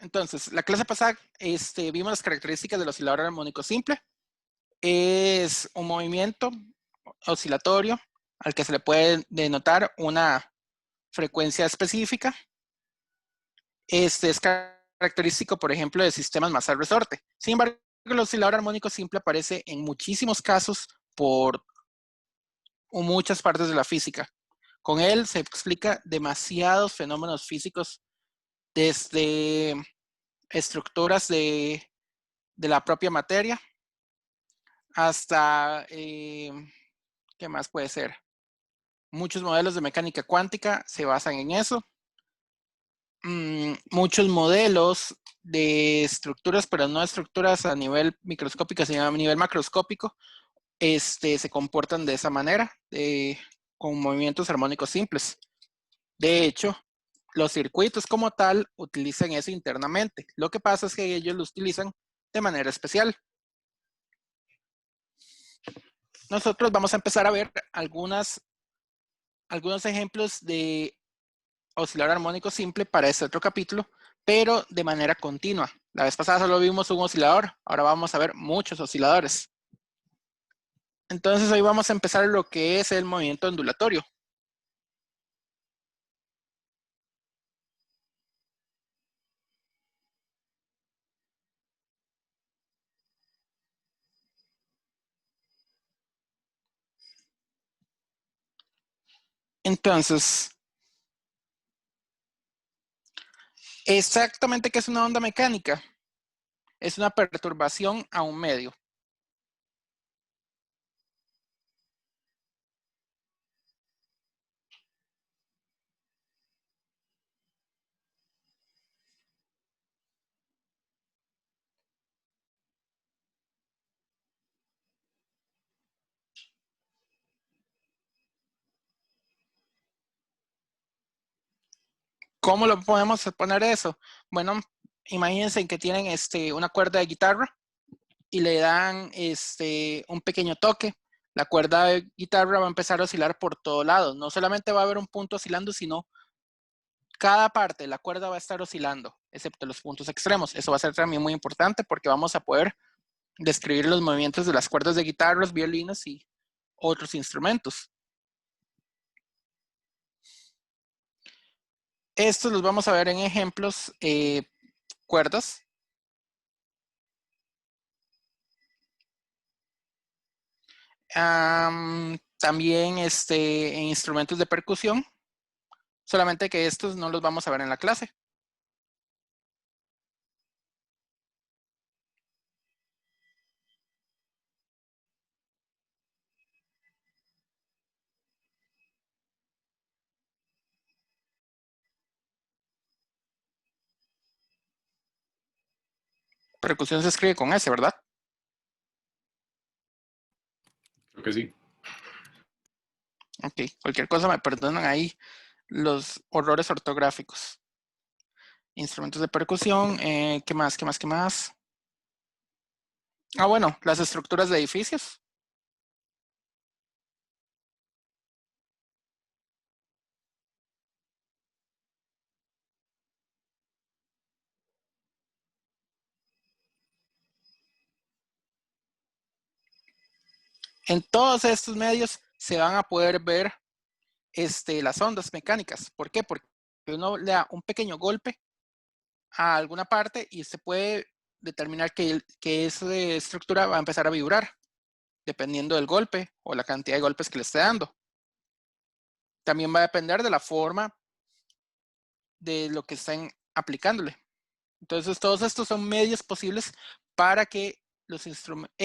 Entonces, la clase pasada vimos las características del oscilador armónico simple. Es un movimiento oscilatorio al que se le puede denotar una frecuencia específica. Este es característico, por ejemplo, de sistemas masa-resorte. Sin embargo, el oscilador armónico simple aparece en muchísimos casos por muchas partes de la física. Con él se explica demasiados fenómenos físicos, desde estructuras de la propia materia hasta, ¿qué más puede ser? Muchos modelos de mecánica cuántica se basan en eso. Muchos modelos de estructuras, pero no estructuras a nivel microscópico, sino a nivel macroscópico, se comportan de esa manera, con movimientos armónicos simples. De hecho, los circuitos como tal utilizan eso internamente. Lo que pasa es que ellos lo utilizan de manera especial. Nosotros vamos a empezar a ver algunos ejemplos de oscilador armónico simple para este otro capítulo, pero de manera continua. La vez pasada solo vimos un oscilador, ahora vamos a ver muchos osciladores. Entonces hoy vamos a empezar lo que es el movimiento ondulatorio. Entonces, exactamente ¿qué es una onda mecánica? Es una perturbación a un medio. ¿Cómo lo podemos poner eso? Bueno, imagínense que tienen una cuerda de guitarra y le dan un pequeño toque. La cuerda de guitarra va a empezar a oscilar por todos lados. No solamente va a haber un punto oscilando, sino cada parte de la cuerda va a estar oscilando, excepto los puntos extremos. Eso va a ser también muy importante porque vamos a poder describir los movimientos de las cuerdas de guitarras, violinos y otros instrumentos. Estos los vamos a ver en ejemplos, cuerdas. También en instrumentos de percusión, solamente que estos no los vamos a ver en la clase. Percusión se escribe con S, ¿verdad? Creo que sí. Ok, cualquier cosa me perdonan ahí los horrores ortográficos. Instrumentos de percusión, ¿qué más? ¿Qué más? ¿Qué más? Bueno, las estructuras de edificios. En todos estos medios se van a poder ver las ondas mecánicas. ¿Por qué? Porque uno le da un pequeño golpe a alguna parte y se puede determinar que esa estructura va a empezar a vibrar, dependiendo del golpe o la cantidad de golpes que le esté dando. También va a depender de la forma de lo que estén aplicándole. Entonces, todos estos son medios posibles para que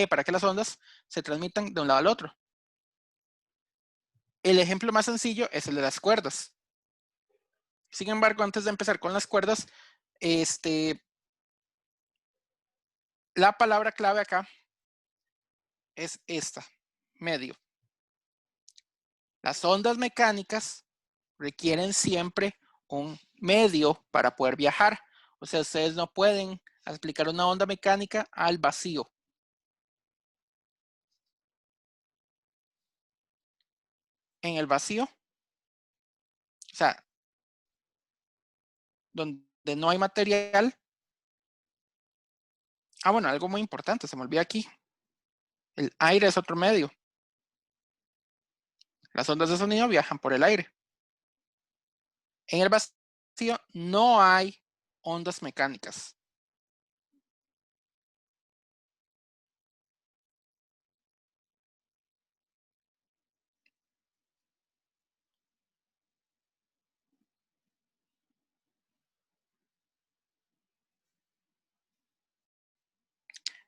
para que las ondas se transmitan de un lado al otro. El ejemplo más sencillo es el de las cuerdas. Sin embargo, antes de empezar con las cuerdas, la palabra clave acá es esta, medio. Las ondas mecánicas requieren siempre un medio para poder viajar. O sea, ustedes no pueden aplicar una onda mecánica al vacío. En el vacío, o sea, donde no hay material, Bueno, algo muy importante, se me olvida aquí. El aire es otro medio. Las ondas de sonido viajan por el aire. En el vacío no hay ondas mecánicas.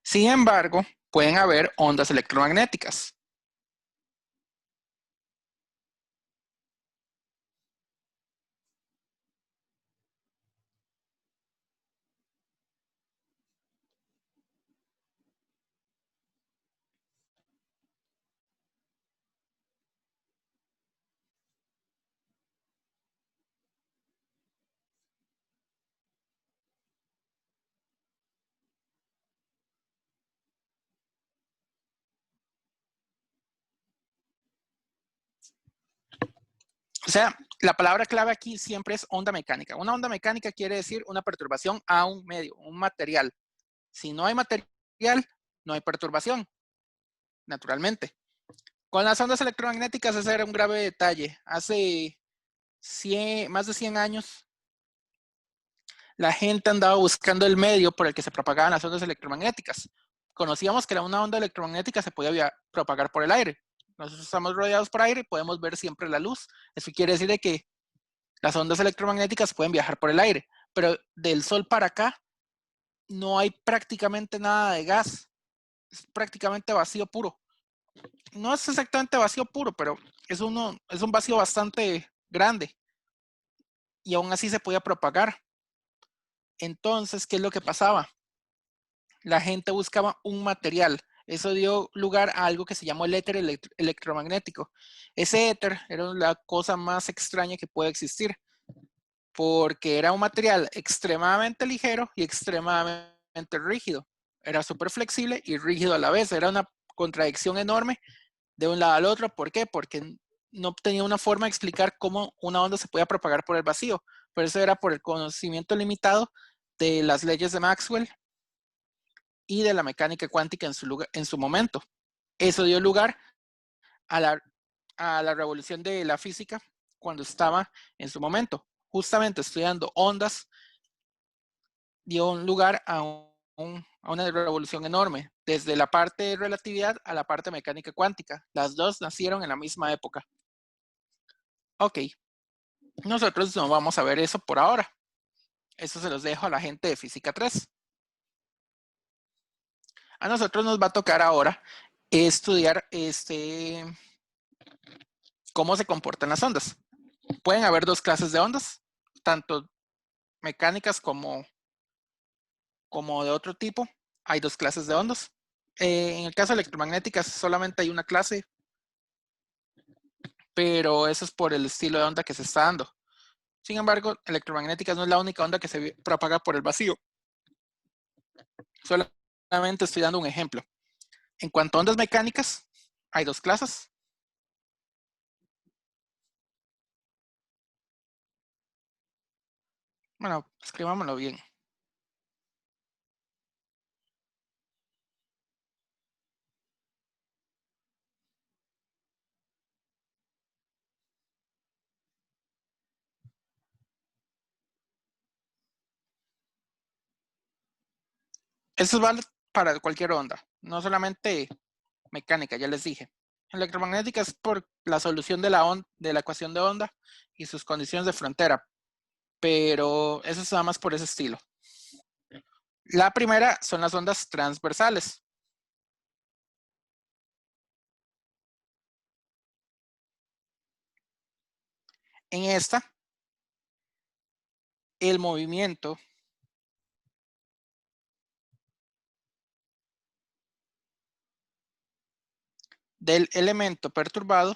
Sin embargo, pueden haber ondas electromagnéticas. O sea, la palabra clave aquí siempre es onda mecánica. Una onda mecánica quiere decir una perturbación a un medio, un material. Si no hay material, no hay perturbación, naturalmente. Con las ondas electromagnéticas ese era un grave detalle. Hace más de 100 años, la gente andaba buscando el medio por el que se propagaban las ondas electromagnéticas. Conocíamos que una onda electromagnética se podía propagar por el aire. Nosotros estamos rodeados por aire y podemos ver siempre la luz. Eso quiere decir de que las ondas electromagnéticas pueden viajar por el aire, pero del Sol para acá no hay prácticamente nada de gas. Es prácticamente vacío puro. No es exactamente vacío puro, pero es un vacío bastante grande y aún así se podía propagar. Entonces, ¿qué es lo que pasaba? La gente buscaba un material. Eso dio lugar a algo que se llamó el éter electromagnético. Ese éter era la cosa más extraña que puede existir, porque era un material extremadamente ligero y extremadamente rígido. Era súper flexible y rígido a la vez. Era una contradicción enorme de un lado al otro. ¿Por qué? Porque no tenía una forma de explicar cómo una onda se podía propagar por el vacío. Pero eso era por el conocimiento limitado de las leyes de Maxwell y de la mecánica cuántica en su momento. Eso dio lugar a la revolución de la física cuando estaba en su momento. Justamente estudiando ondas dio lugar a una revolución enorme, desde la parte de relatividad a la parte mecánica cuántica. Las dos nacieron en la misma época. Ok, nosotros no vamos a ver eso por ahora. Eso se los dejo a la gente de Física 3. A nosotros nos va a tocar ahora estudiar cómo se comportan las ondas. Pueden haber dos clases de ondas, tanto mecánicas como de otro tipo. Hay dos clases de ondas. En el caso de electromagnéticas solamente hay una clase, pero eso es por el estilo de onda que se está dando. Sin embargo, electromagnéticas no es la única onda que se propaga por el vacío. Solamente estoy dando un ejemplo. En cuanto a ondas mecánicas, hay dos clases. Bueno, escribámoslo bien. Eso vale para cualquier onda, no solamente mecánica, ya les dije. Electromagnética es por la solución de la ecuación de onda y sus condiciones de frontera, pero eso se da más por ese estilo. La primera son las ondas transversales. En esta, el movimiento del elemento perturbado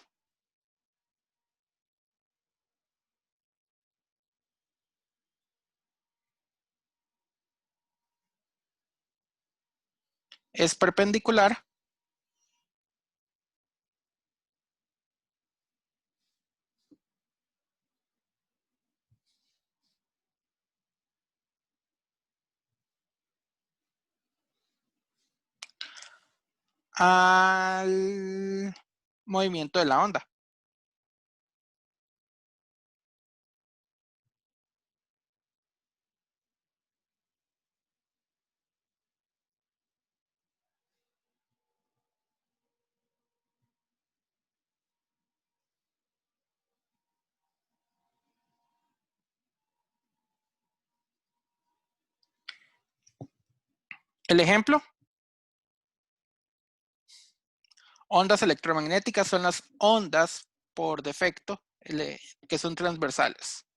es perpendicular al movimiento de la onda. El ejemplo, ondas electromagnéticas son las ondas por defecto que son transversales.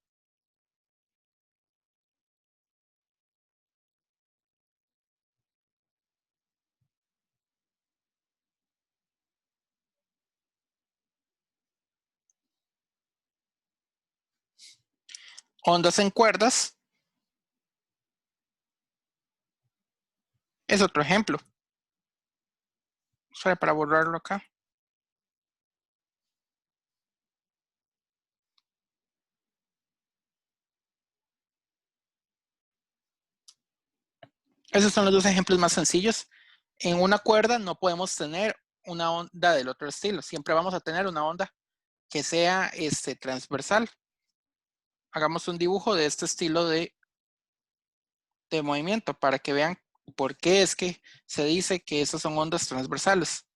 Ondas en cuerdas es otro ejemplo. Solo para borrarlo acá. Esos son los dos ejemplos más sencillos. En una cuerda no podemos tener una onda del otro estilo. Siempre vamos a tener una onda que sea transversal. Hagamos un dibujo de este estilo de movimiento para que vean por qué es que se dice que esas son ondas transversales.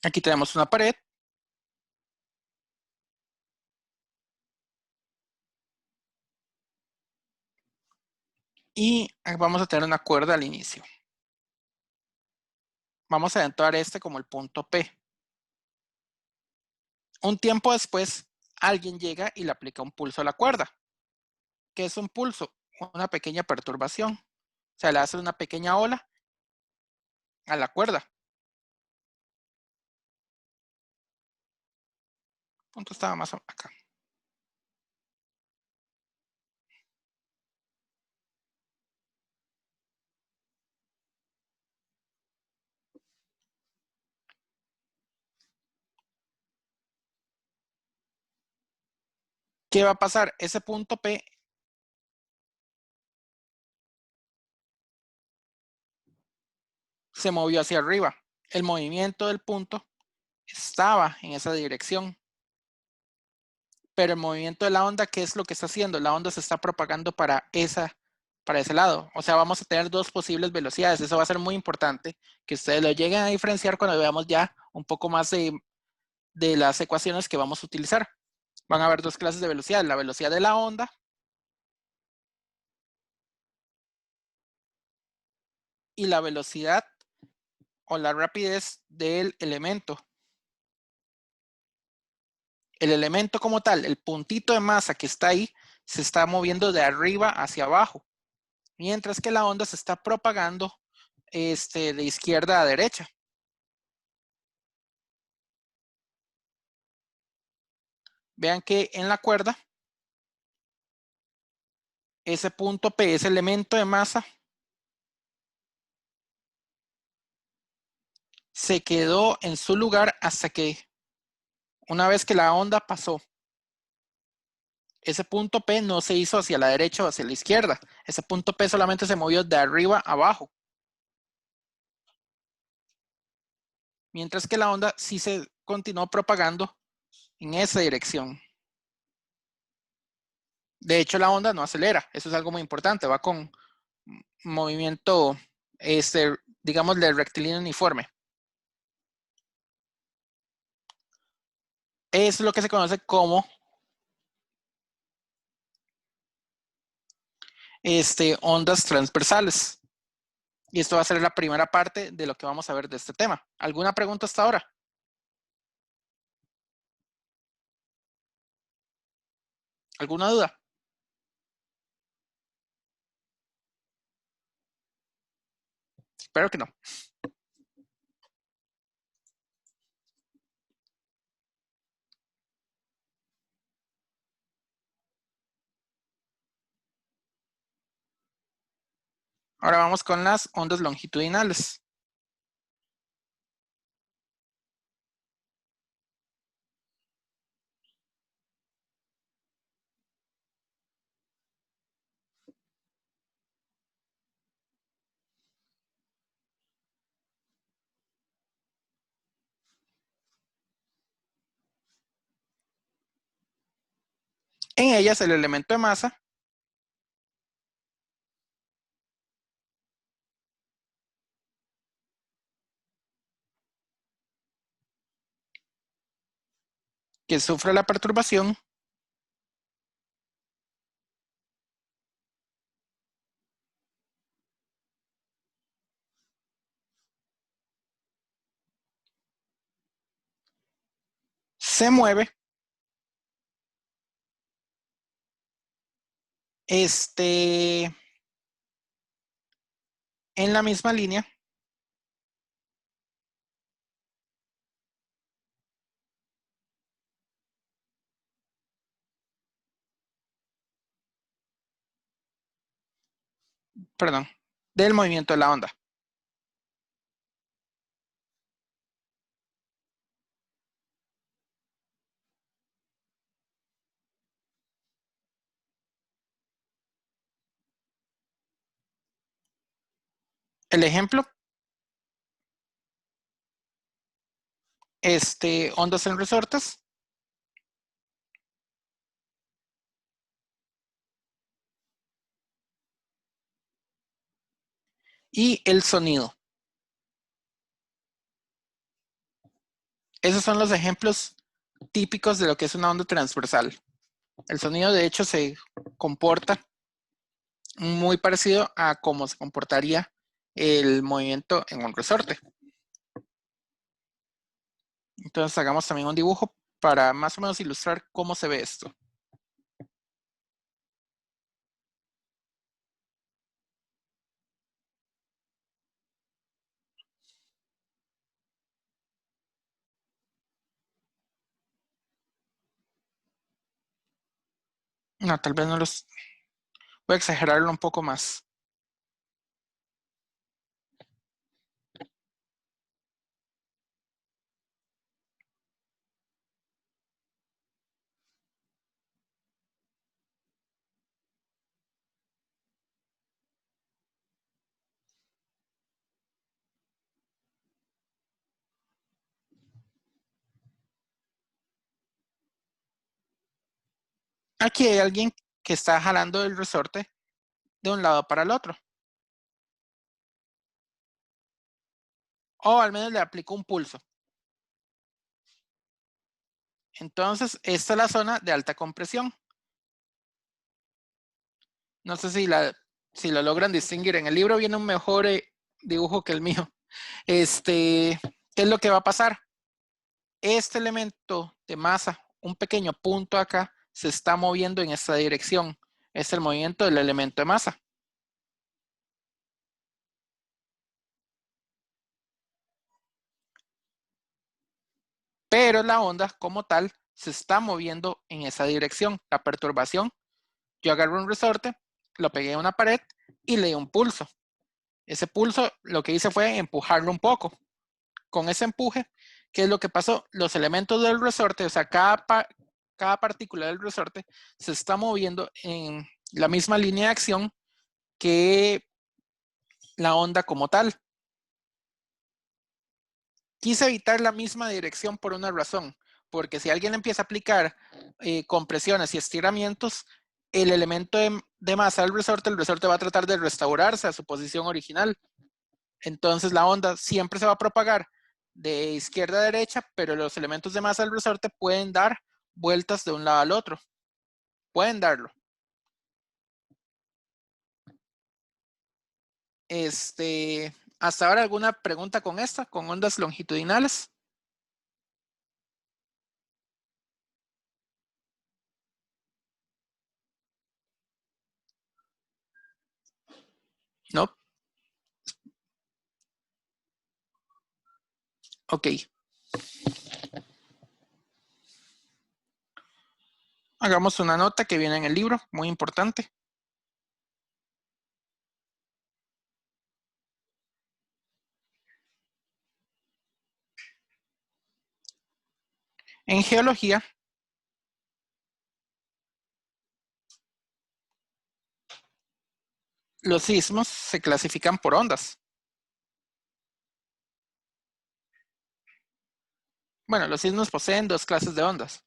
Aquí tenemos una pared. Y vamos a tener una cuerda al inicio. Vamos a adenturar este como el punto P. Un tiempo después, alguien llega y le aplica un pulso a la cuerda. ¿Qué es un pulso? Una pequeña perturbación. O sea, le hace una pequeña ola a la cuerda. El punto estaba más acá. ¿Qué va a pasar? Ese punto P se movió hacia arriba. El movimiento del punto estaba en esa dirección. Pero el movimiento de la onda, ¿qué es lo que está haciendo? La onda se está propagando para ese lado. O sea, vamos a tener dos posibles velocidades. Eso va a ser muy importante que ustedes lo lleguen a diferenciar cuando veamos ya un poco más de las ecuaciones que vamos a utilizar. Van a haber dos clases de velocidad. La velocidad de la onda y la velocidad o la rapidez del elemento. El elemento como tal, el puntito de masa que está ahí, se está moviendo de arriba hacia abajo, mientras que la onda se está propagando de izquierda a derecha. Vean que en la cuerda, ese punto P, ese elemento de masa, se quedó en su lugar hasta que, una vez que la onda pasó, ese punto P no se hizo hacia la derecha o hacia la izquierda. Ese punto P solamente se movió de arriba a abajo. Mientras que la onda sí se continuó propagando en esa dirección. De hecho, la onda no acelera. Eso es algo muy importante. Va con movimiento, digamos, de rectilíneo uniforme. Es lo que se conoce como ondas transversales. Y esto va a ser la primera parte de lo que vamos a ver de este tema. ¿Alguna pregunta hasta ahora? ¿Alguna duda? Espero que no. Ahora vamos con las ondas longitudinales. En ellas el elemento de masa que sufre la perturbación se mueve en la misma línea perdón, del movimiento de la onda. El ejemplo, ondas en resortes y el sonido. Esos son los ejemplos típicos de lo que es una onda transversal. El sonido, de hecho, se comporta muy parecido a cómo se comportaría el movimiento en un resorte. Entonces hagamos también un dibujo para más o menos ilustrar cómo se ve esto. No, tal vez no los... Voy a exagerarlo un poco más. Aquí hay alguien que está jalando el resorte de un lado para el otro. O al menos le aplicó un pulso. Entonces, esta es la zona de alta compresión. No sé si lo logran distinguir. En el libro viene un mejor dibujo que el mío. ¿Qué es lo que va a pasar? Este elemento de masa, un pequeño punto acá, se está moviendo en esta dirección. Es el movimiento del elemento de masa. Pero la onda como tal se está moviendo en esa dirección. La perturbación, yo agarro un resorte, lo pegué a una pared y le di un pulso. Ese pulso lo que hice fue empujarlo un poco. Con ese empuje, ¿qué es lo que pasó? Los elementos del resorte, o sea, cada partícula del resorte se está moviendo en la misma línea de acción que la onda como tal. Quise evitar la misma dirección por una razón, porque si alguien empieza a aplicar compresiones y estiramientos, el elemento de masa del resorte, el resorte va a tratar de restaurarse a su posición original. Entonces la onda siempre se va a propagar de izquierda a derecha, pero los elementos de masa del resorte pueden dar vueltas de un lado al otro. Pueden darlo. Hasta ahora, ¿alguna pregunta con esta, con ondas longitudinales? No. Ok. Hagamos una nota que viene en el libro, muy importante. En geología, los sismos se clasifican por ondas. Bueno, los sismos poseen dos clases de ondas.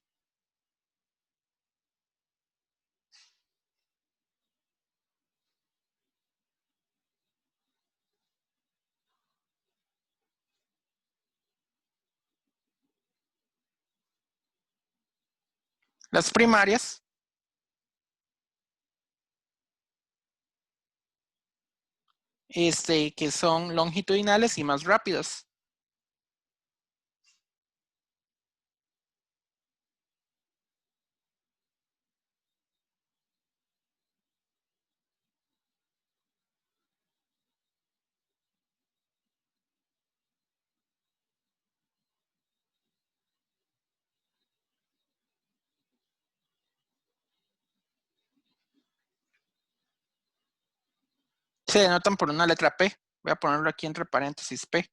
Las primarias que son longitudinales y más rápidas. Se denotan por una letra P. Voy a ponerlo aquí entre paréntesis P.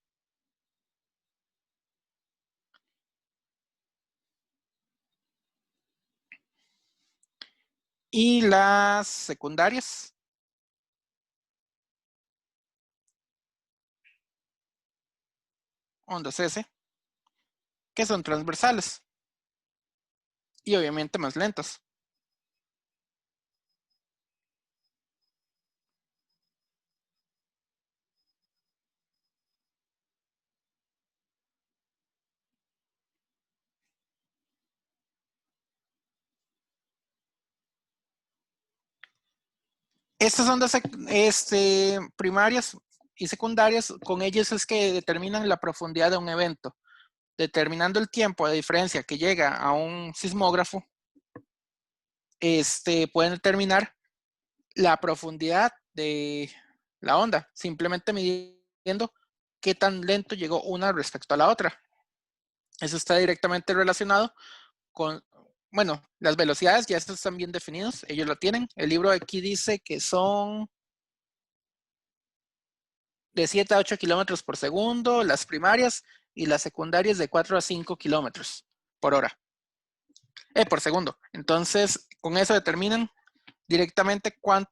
Y las secundarias ondas S, que son transversales y obviamente más lentas. Estas ondas primarias y secundarias, con ellas es que determinan la profundidad de un evento. Determinando el tiempo de diferencia que llega a un sismógrafo, pueden determinar la profundidad de la onda, simplemente midiendo qué tan lento llegó una respecto a la otra. Eso está directamente relacionado con, bueno, las velocidades ya están bien definidos, ellos lo tienen. El libro aquí dice que son de 7 a 8 kilómetros por segundo, las primarias, y las secundarias de 4 a 5 kilómetros por hora. Por segundo. Entonces, con eso determinan directamente cuán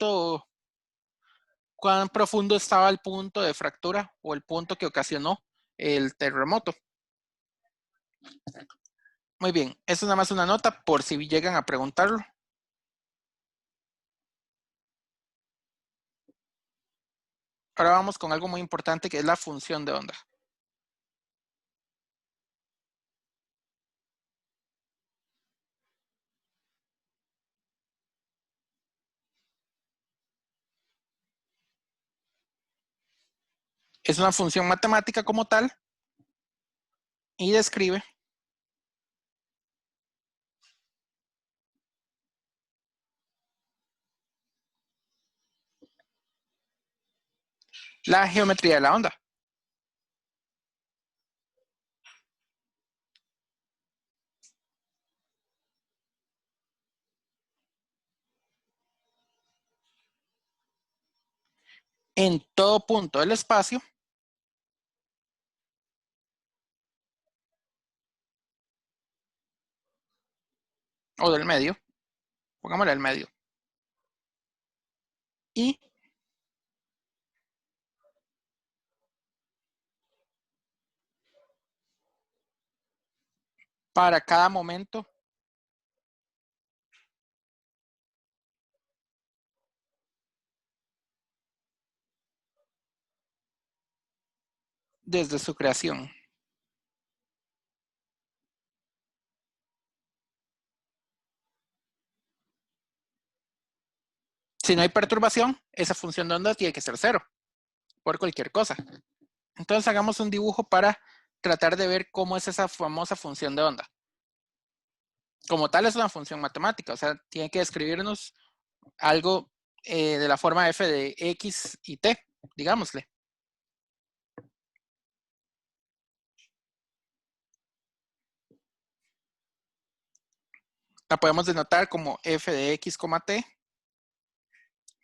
profundo estaba el punto de fractura o el punto que ocasionó el terremoto. Muy bien, eso es nada más una nota por si llegan a preguntarlo. Ahora vamos con algo muy importante que es la función de onda. Es una función matemática como tal y describe la geometría de la onda. En todo punto del espacio o del medio, pongámosle el medio, y para cada momento desde su creación. Si no hay perturbación, esa función de onda tiene que ser cero, por cualquier cosa. Entonces hagamos un dibujo para tratar de ver cómo es esa famosa función de onda. Como tal es una función matemática, o sea, tiene que describirnos algo de la forma f de x y t, digámosle. La podemos denotar como f de x, t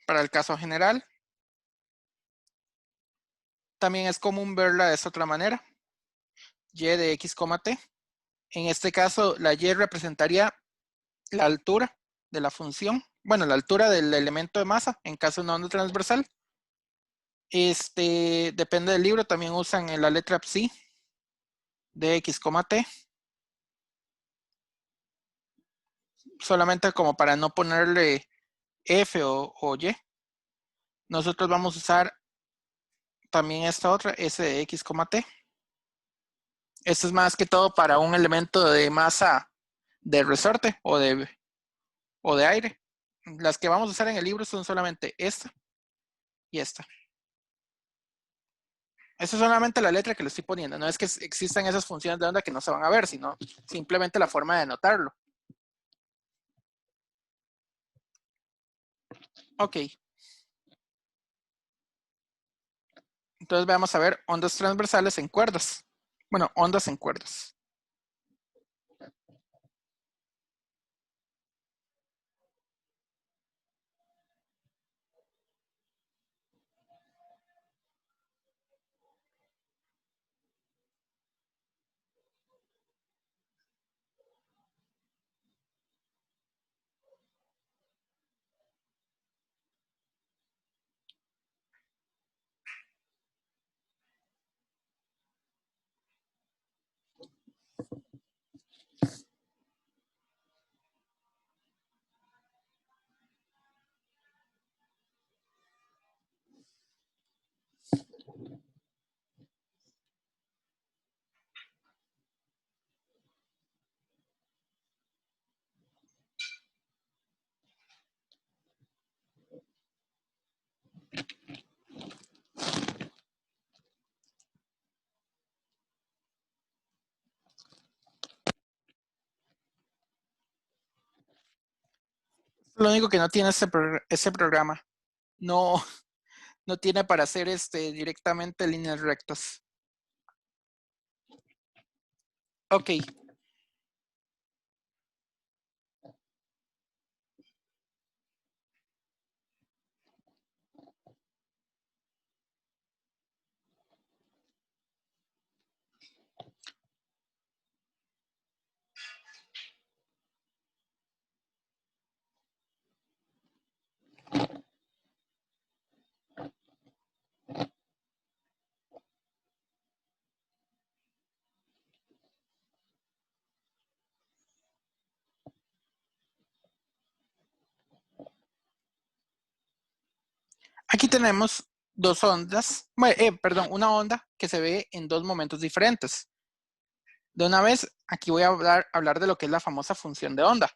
para el caso general. También es común verla de esta otra manera, y de x, t. En este caso, la y representaría la altura de la función, bueno, la altura del elemento de masa en caso de una onda transversal. Depende del libro, también usan la letra psi de x, t, solamente como para no ponerle f o y. Nosotros vamos a usar también esta otra, s de x, t. Esto es más que todo para un elemento de masa de resorte o de o de aire. Las que vamos a usar en el libro son solamente esta y esta. Eso es solamente la letra que le estoy poniendo. No es que existan esas funciones de onda que no se van a ver, sino simplemente la forma de anotarlo. Ok. Entonces vamos a ver ondas transversales en cuerdas. Bueno, ondas en cuerdas. Lo único que no tiene este programa. No, no tiene para hacer directamente líneas rectas. Ok. Aquí tenemos dos ondas, perdón, una onda que se ve en dos momentos diferentes. De una vez, aquí voy a hablar de lo que es la famosa función de onda.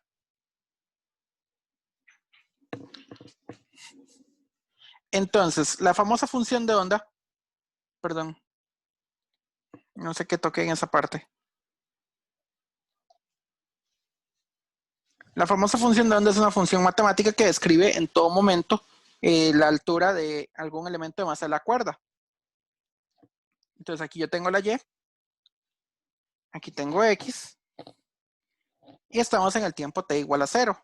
Entonces, la famosa función de onda, perdón, no sé qué toqué en esa parte. La famosa función de onda es una función matemática que describe en todo momento la altura de algún elemento de masa de la cuerda. Entonces aquí yo tengo la Y, aquí tengo X, y estamos en el tiempo t igual a 0.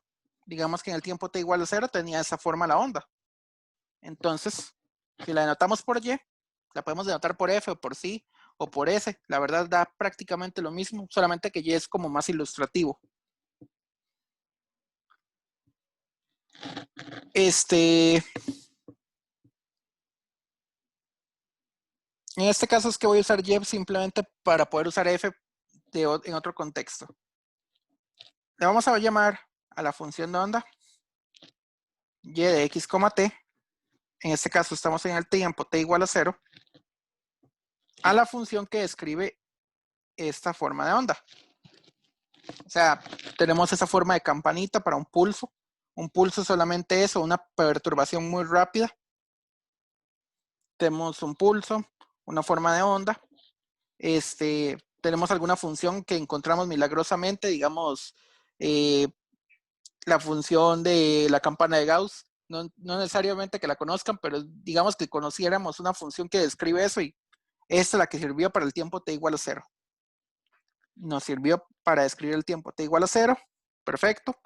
Digamos que en el tiempo t igual a 0 tenía esa forma la onda. Entonces, si la denotamos por Y, la podemos denotar por F o por C o por S. La verdad da prácticamente lo mismo, solamente que Y es como más ilustrativo. En este caso es que voy a usar Y simplemente para poder usar F en otro contexto. Le vamos a llamar a la función de onda Y de X, T. En este caso estamos en el tiempo t igual a 0. A la función que describe esta forma de onda. O sea, tenemos esa forma de campanita para un pulso. Un pulso solamente eso, una perturbación muy rápida. Tenemos un pulso, una forma de onda. Tenemos alguna función que encontramos milagrosamente, digamos, la función de la campana de Gauss. No necesariamente que la conozcan, pero digamos que conociéramos una función que describe eso y esta es la que sirvió para el tiempo t igual a 0. Nos sirvió para describir el tiempo t igual a 0. Perfecto.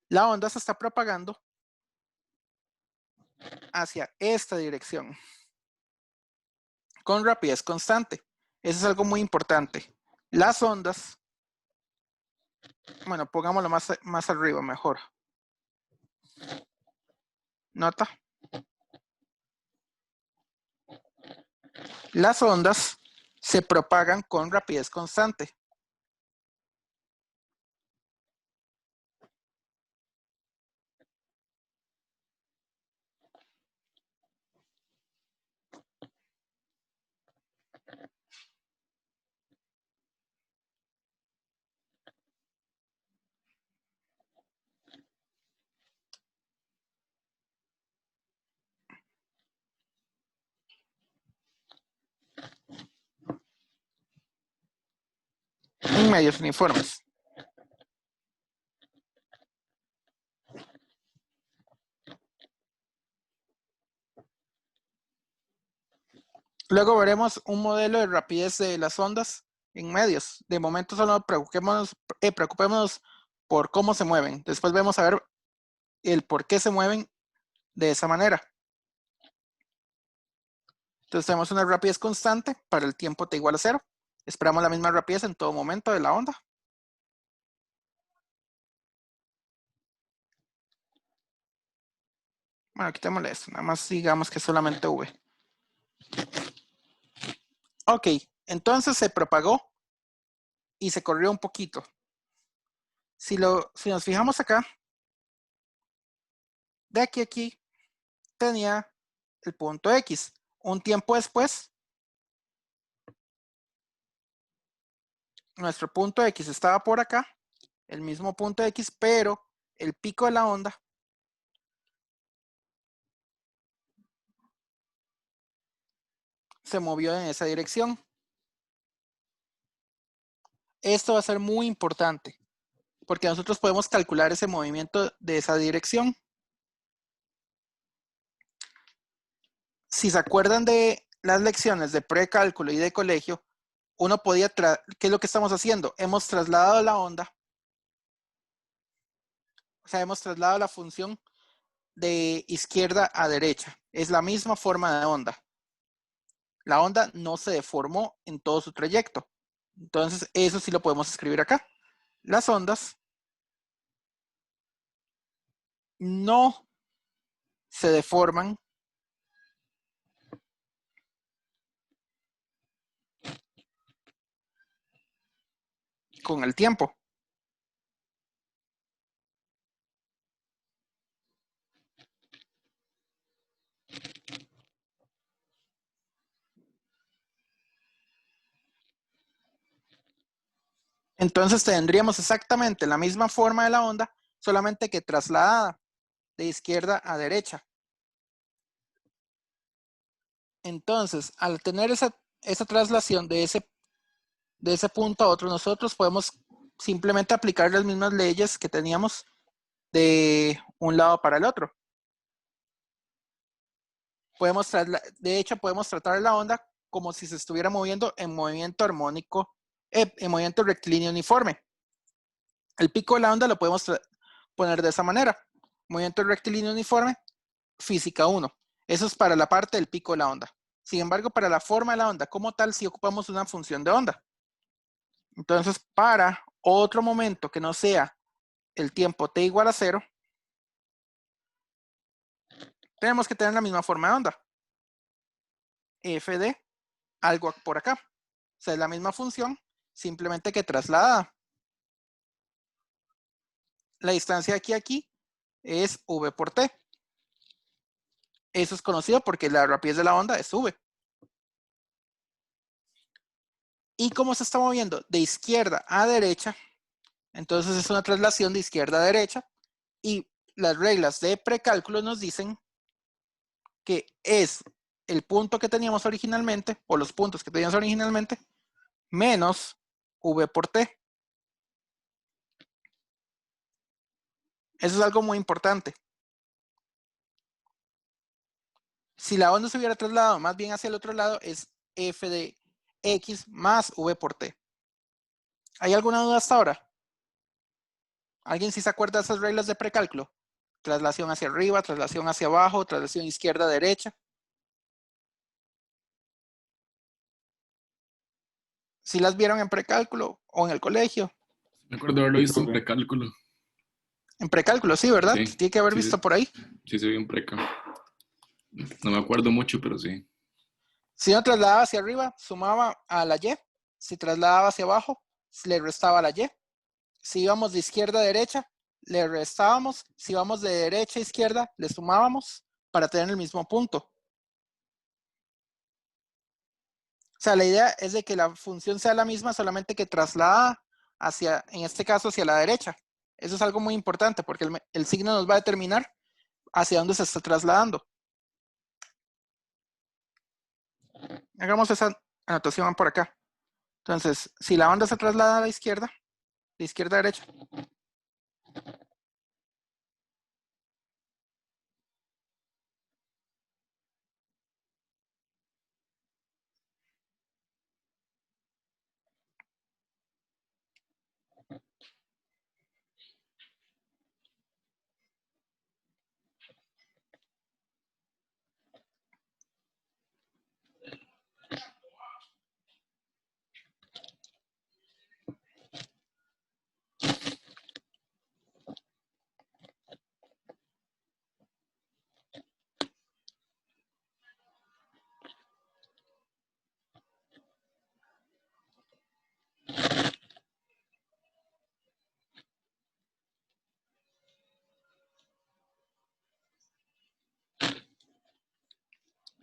La onda se está propagando hacia esta dirección con rapidez constante. Eso es algo muy importante. Las ondas, bueno, pongámoslo más arriba mejor. Nota. Las ondas se propagan con rapidez constante. medios uniformes. Luego veremos un modelo de rapidez de las ondas en medios. De momento solo preocupémonos por cómo se mueven. Después vamos a ver el por qué se mueven de esa manera. Entonces tenemos una rapidez constante para el tiempo t igual a 0. Esperamos la misma rapidez en todo momento de la onda. Bueno, quitémosle esto. Nada más digamos que solamente v. Ok, entonces se propagó y se corrió un poquito. Si nos fijamos acá, de aquí a aquí tenía el punto X. Un tiempo después, nuestro punto X estaba por acá, el mismo punto X, pero el pico de la onda se movió en esa dirección. Esto va a ser muy importante, porque nosotros podemos calcular ese movimiento de esa dirección. Si se acuerdan de las lecciones de precálculo y de colegio, uno podía, ¿qué es lo que estamos haciendo? Hemos trasladado la onda, o sea, hemos trasladado la función de izquierda a derecha. Es la misma forma de onda. La onda no se deformó en todo su trayecto. Entonces, eso sí lo podemos escribir acá. Las ondas no se deforman con el tiempo. Entonces tendríamos exactamente la misma forma de la onda, solamente que trasladada de izquierda a derecha. Entonces, al tener esa traslación de ese punto a otro, nosotros podemos simplemente aplicar las mismas leyes que teníamos de un lado para el otro. De hecho, podemos tratar la onda como si se estuviera moviendo en movimiento armónico, en movimiento rectilíneo uniforme. El pico de la onda lo podemos poner de esa manera. Movimiento rectilíneo uniforme, física 1. Eso es para la parte del pico de la onda. Sin embargo, para la forma de la onda como tal, sí ocupamos una función de onda. Entonces, para otro momento que no sea el tiempo t igual a 0, tenemos que tener la misma forma de onda. F de algo por acá. O sea, es la misma función, simplemente que trasladada. La distancia de aquí a aquí es v por t. Eso es conocido porque la rapidez de la onda es v. Y como se está moviendo de izquierda a derecha, entonces es una traslación de izquierda a derecha. Y las reglas de precálculo nos dicen que es el punto que teníamos originalmente, o los puntos que teníamos originalmente, menos v por t. Eso es algo muy importante. Si la onda se hubiera trasladado más bien hacia el otro lado, es f de x más v por t. ¿Hay alguna duda hasta ahora? ¿Alguien sí se acuerda de esas reglas de precálculo? Traslación hacia arriba, traslación hacia abajo, traslación izquierda-derecha. ¿Sí las vieron en precálculo o en el colegio? Me acuerdo haberlo visto en precálculo. En precálculo, sí, ¿verdad? Sí, Tiene que haber sí, visto por ahí. Sí, se vio en preca. No me acuerdo mucho, pero sí. Si uno trasladaba hacia arriba, sumaba a la y. Si trasladaba hacia abajo, le restaba a la y. Si íbamos de izquierda a derecha, le restábamos. Si íbamos de derecha a izquierda, le sumábamos para tener el mismo punto. O sea, la idea es de que la función sea la misma, solamente que traslada hacia, en este caso, hacia la derecha. Eso es algo muy importante porque el signo nos va a determinar hacia dónde se está trasladando. Hagamos esa anotación por acá. Entonces, si la onda se traslada a la izquierda, de izquierda a derecha,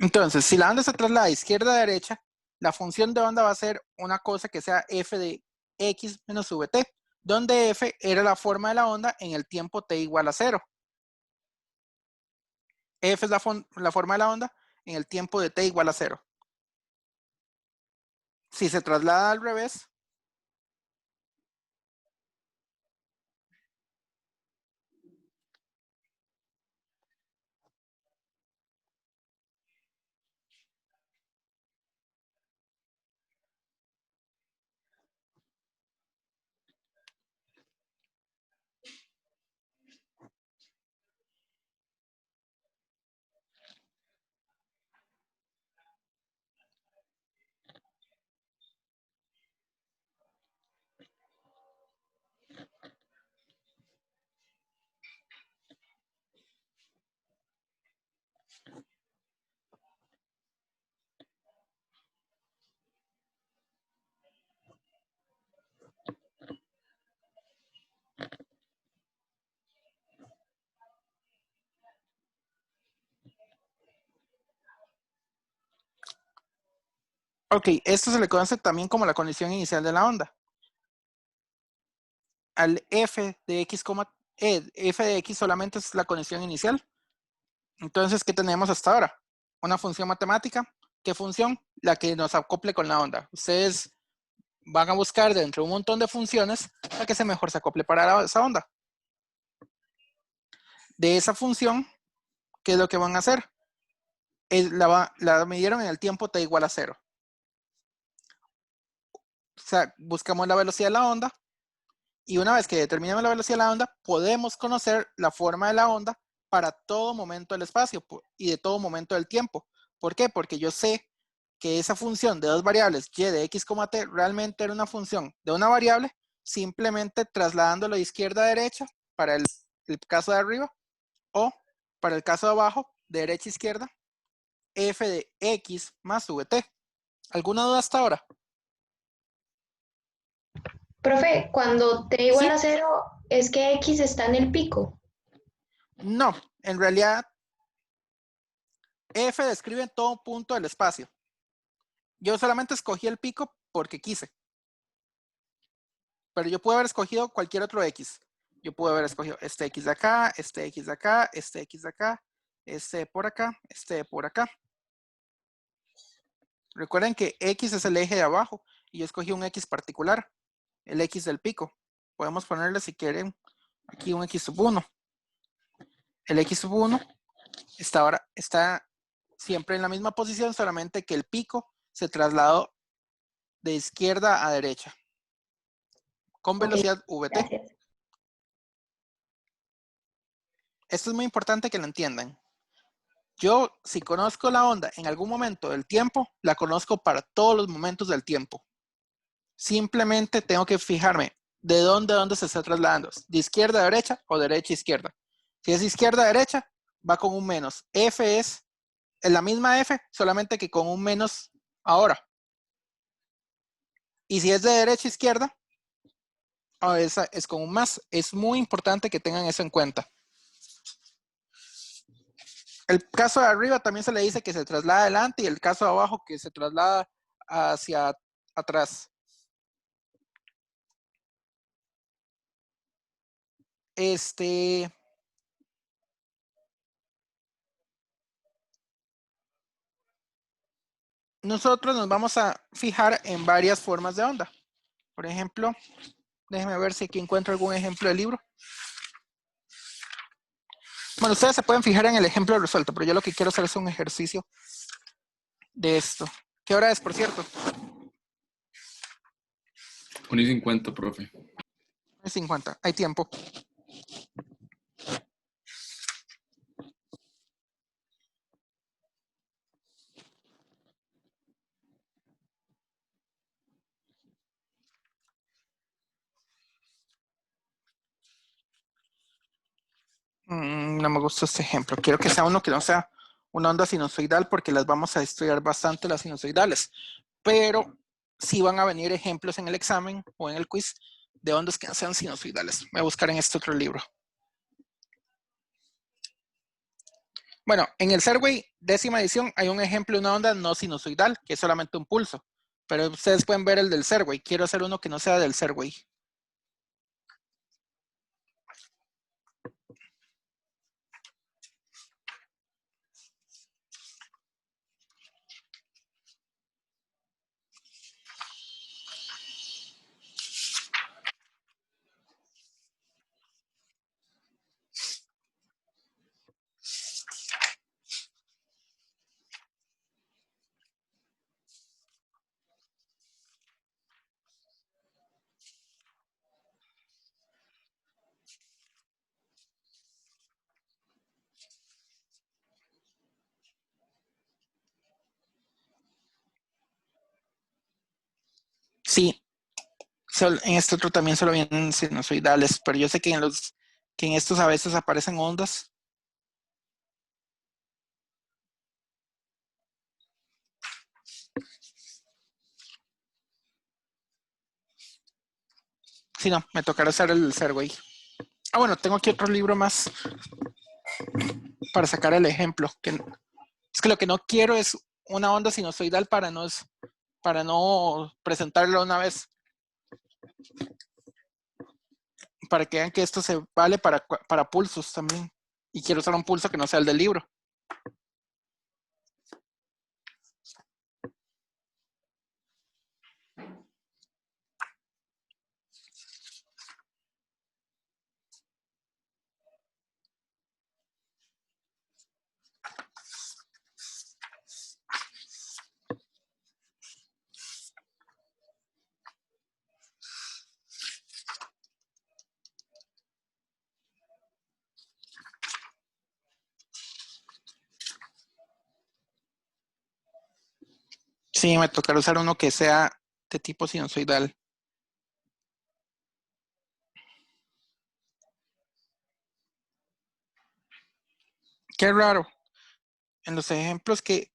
entonces, si la onda se traslada de izquierda a derecha, la función de onda va a ser una cosa que sea f de x menos vt, donde f era la forma de la onda en el tiempo t igual a 0. F es la forma de la onda en el tiempo de t igual a 0. Si se traslada al revés, ok, esto se le conoce también como la condición inicial de la onda. Al f de x, f de x solamente es la condición inicial. Entonces, ¿qué tenemos hasta ahora? Una función matemática. ¿Qué función? La que nos acople con la onda. Ustedes van a buscar de entre un montón de funciones la que se mejor se acople para esa onda. De esa función, ¿qué es lo que van a hacer? La midieron en el tiempo t igual a 0. O sea, buscamos la velocidad de la onda y una vez que determinemos la velocidad de la onda, podemos conocer la forma de la onda para todo momento del espacio y de todo momento del tiempo. ¿Por qué? Porque yo sé que esa función de dos variables y de x, t realmente era una función de una variable, simplemente trasladándolo de izquierda a derecha para el caso de arriba, o para el caso de abajo, de derecha a izquierda, f de x más vt. ¿Alguna duda hasta ahora? Profe, cuando t igual Sí, a 0 es que x está en el pico. no, en realidad f describe todo punto del espacio. Yo solamente escogí el pico porque quise, pero yo pude haber escogido cualquier otro x. Yo pude haber escogido este x de acá, este x de acá, este x de acá, este por acá, este por acá. Recuerden que x es el eje de abajo y yo escogí un x particular, el x del pico. Podemos ponerle, si quieren, aquí un x sub 1. El x sub 1 está siempre en la misma posición, solamente que el pico se trasladó de izquierda a derecha con Ok, velocidad vt. gracias. Esto es muy importante que lo entiendan. Yo, si conozco la onda en algún momento del tiempo, la conozco para todos los momentos del tiempo. Simplemente tengo que fijarme de dónde a dónde se está trasladando. De izquierda a derecha o derecha a izquierda. Si es izquierda a derecha, va con un menos. F es la misma F, solamente que con un menos ahora. Y si es de derecha a izquierda, esa es con un más. Es muy importante que tengan eso en cuenta. El caso de arriba también se le dice que se traslada adelante y el caso de abajo que se traslada hacia atrás. Este, nosotros nos vamos a fijar en varias formas de onda. Por ejemplo, déjenme ver si aquí encuentro algún ejemplo de libro. Bueno, ustedes se pueden fijar en el ejemplo resuelto, pero yo lo que quiero hacer es un ejercicio de esto. ¿Qué hora es, por cierto? 1:50, profe. 50. Hay tiempo. No me gusta este ejemplo. Quiero que sea uno que no sea una onda sinusoidal porque las vamos a estudiar bastante las sinusoidales. Pero sí van a venir ejemplos en el examen o en el quiz de ondas que no sean sinusoidales. Voy a buscar en este otro libro. Bueno, en el Serway 10ª edición hay un ejemplo de una onda no sinusoidal, que es solamente un pulso. Pero ustedes pueden ver el del Serway. Quiero hacer uno que no sea del Serway. Sí, en este otro también solo vienen sinusoidales, pero yo sé que en estos a veces aparecen ondas. Sí, no, me tocará hacer el Serway. Ah, bueno, tengo aquí otro libro más para sacar el ejemplo. Es que lo que no quiero es una onda sinusoidal para no presentarlo una vez. Para que vean que esto se vale para pulsos también. Y quiero usar un pulso que no sea el del libro. Sí, me tocará usar uno que sea de tipo sinusoidal. Qué raro. En los ejemplos que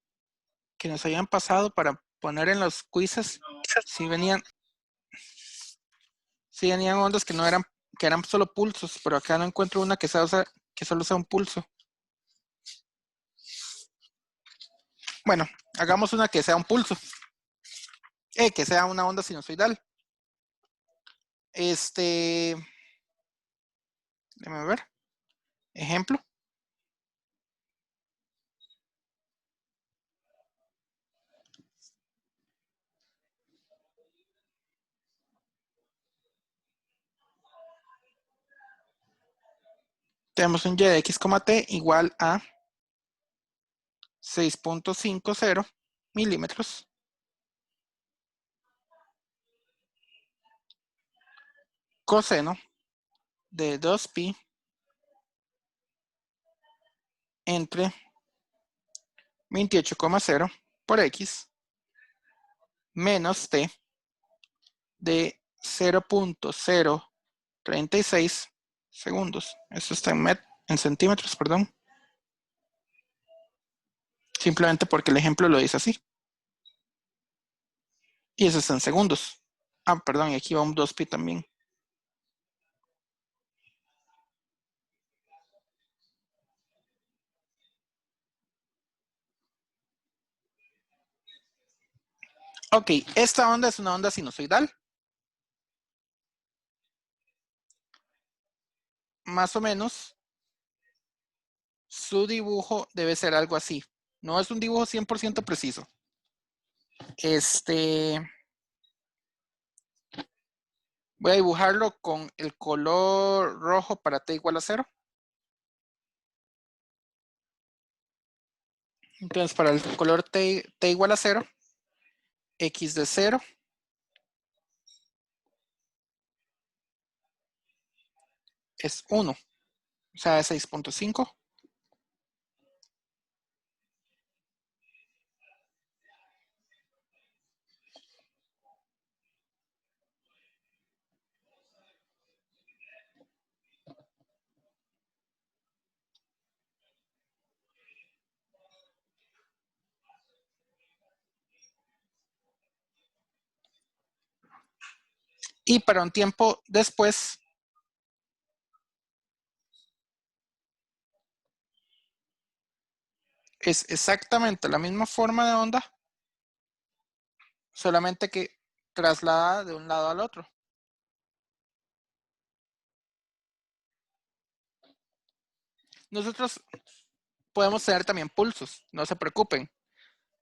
nos habían pasado para poner en los quizzes, sí venían ondas que eran solo pulsos, pero acá no encuentro una que solo sea un pulso. Bueno, hagamos una que sea un pulso. Que sea una onda sinusoidal. Déjame ver. Ejemplo. Tenemos un y de x, t igual a 6.50 milímetros. Coseno de 2pi entre 28,0 por x menos t de 0.036 segundos. Esto está en centímetros, perdón. Simplemente porque el ejemplo lo dice así. Y eso está en segundos. Ah, perdón, y aquí va un 2pi también. Ok, esta onda es una onda sinusoidal. Más o menos, su dibujo debe ser algo así. No es un dibujo 100% preciso. Voy a dibujarlo con el color rojo para t igual a 0. Entonces, para el color t igual a 0, x de 0 es 1, o sea, 6.5. Y para un tiempo después, es exactamente la misma forma de onda, solamente que trasladada de un lado al otro. Nosotros podemos tener también pulsos, no se preocupen.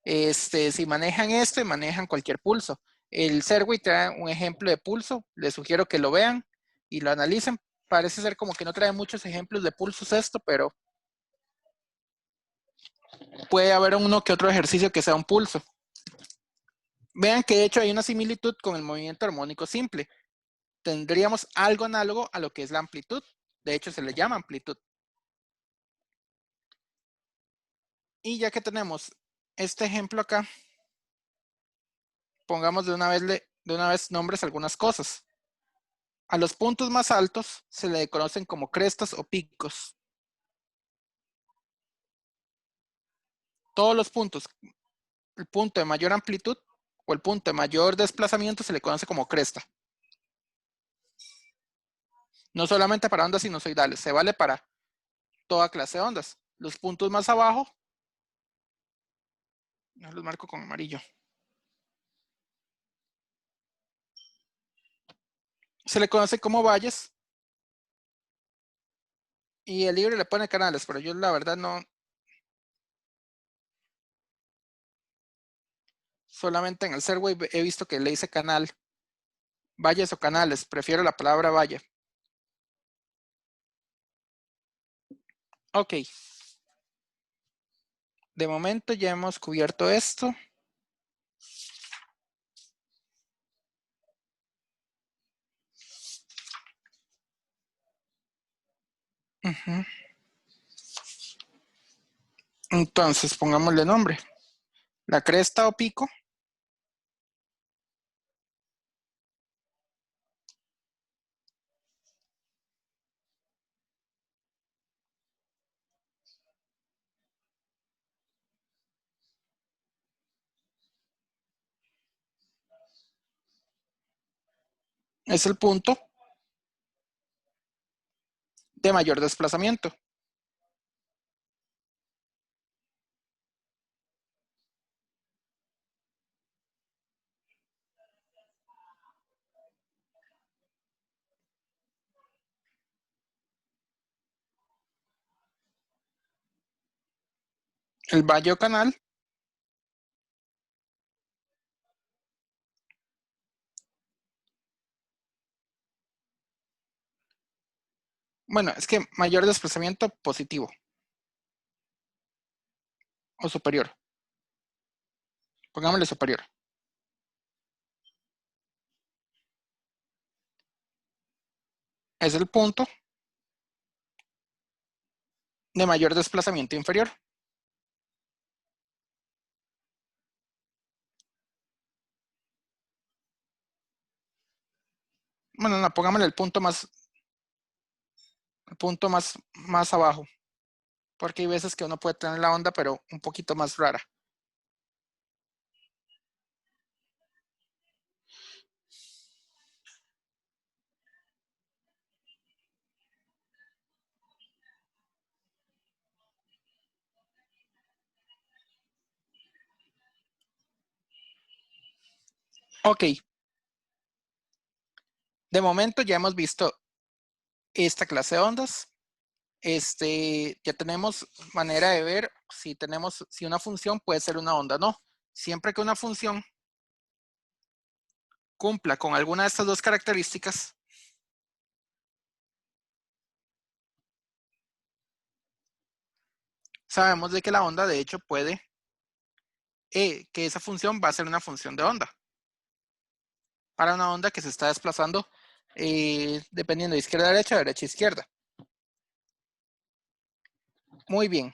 Si manejan esto, manejan cualquier pulso. El Segway trae un ejemplo de pulso, les sugiero que lo vean y lo analicen. Parece ser como que no trae muchos ejemplos de pulsos esto, pero puede haber uno que otro ejercicio que sea un pulso. Vean que de hecho hay una similitud con el movimiento armónico simple. Tendríamos algo análogo a lo que es la amplitud. De hecho, se le llama amplitud. Y ya que tenemos este ejemplo acá, pongamos de una vez nombres a algunas cosas. A los puntos más altos se le conocen como crestas o picos. Todos los puntos, el punto de mayor amplitud o el punto de mayor desplazamiento se le conoce como cresta. No solamente para ondas sinusoidales, se vale para toda clase de ondas. Los puntos más abajo, yo los marco con amarillo, se le conoce como valles. Y el libro le pone canales, pero yo la verdad no. Solamente en el Segway he visto que le dice canal. Valles o canales, prefiero la palabra valle. Ok. De momento ya hemos cubierto esto. Entonces, pongámosle nombre. La cresta o pico es el punto de mayor desplazamiento. El valle o canal bueno, es que mayor desplazamiento positivo o superior. Pongámosle superior. Es el punto de mayor desplazamiento inferior. Bueno, no, pongámosle el punto más abajo. Porque hay veces que uno puede tener la onda, pero un poquito más rara. Ok. De momento ya hemos visto esta clase de ondas. Ya tenemos manera de ver si una función puede ser una onda o no. siempre que una función cumpla con alguna de estas dos características, sabemos de que la onda, de hecho, puede, que esa función va a ser una función de onda. Para una onda que se está desplazando dependiendo de izquierda a derecha, derecha a izquierda. Muy bien.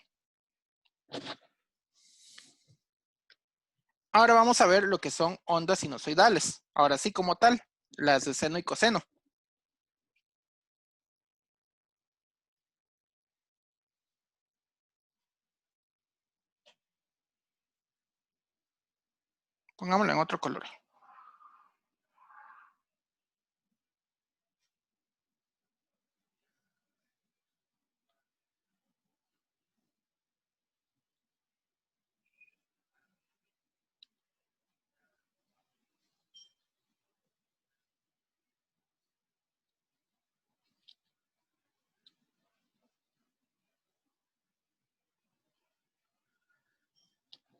Ahora vamos a ver lo que son ondas sinusoidales. Ahora sí, como tal, las de seno y coseno. Pongámoslo en otro color.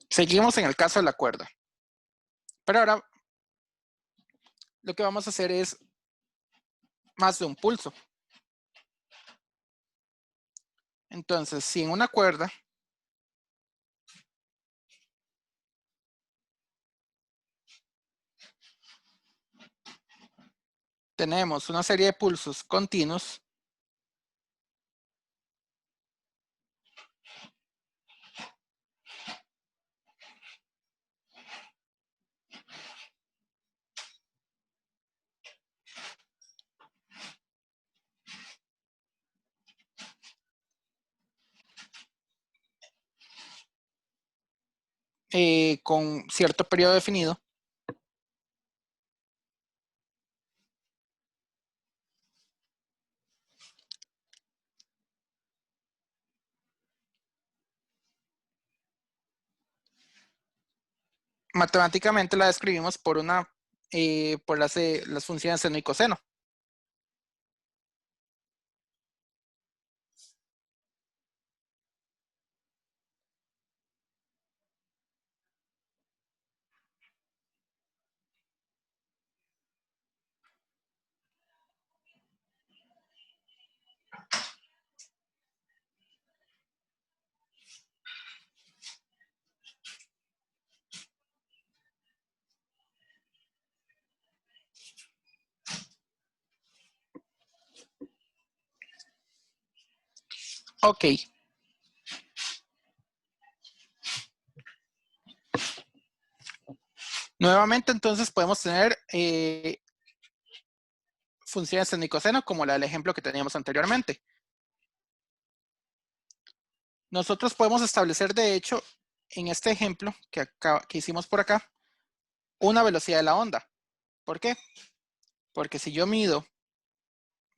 Seguimos en el caso de la cuerda. Pero ahora lo que vamos a hacer es más de un pulso. Entonces, si en una cuerda tenemos una serie de pulsos continuos, con cierto periodo definido, matemáticamente la describimos por por las funciones seno y coseno. Ok. Nuevamente, entonces, podemos tener funciones seno y coseno, como la del ejemplo que teníamos anteriormente. Nosotros podemos establecer, de hecho, en este ejemplo que hicimos por acá, una velocidad de la onda. ¿Por qué? Porque si yo mido,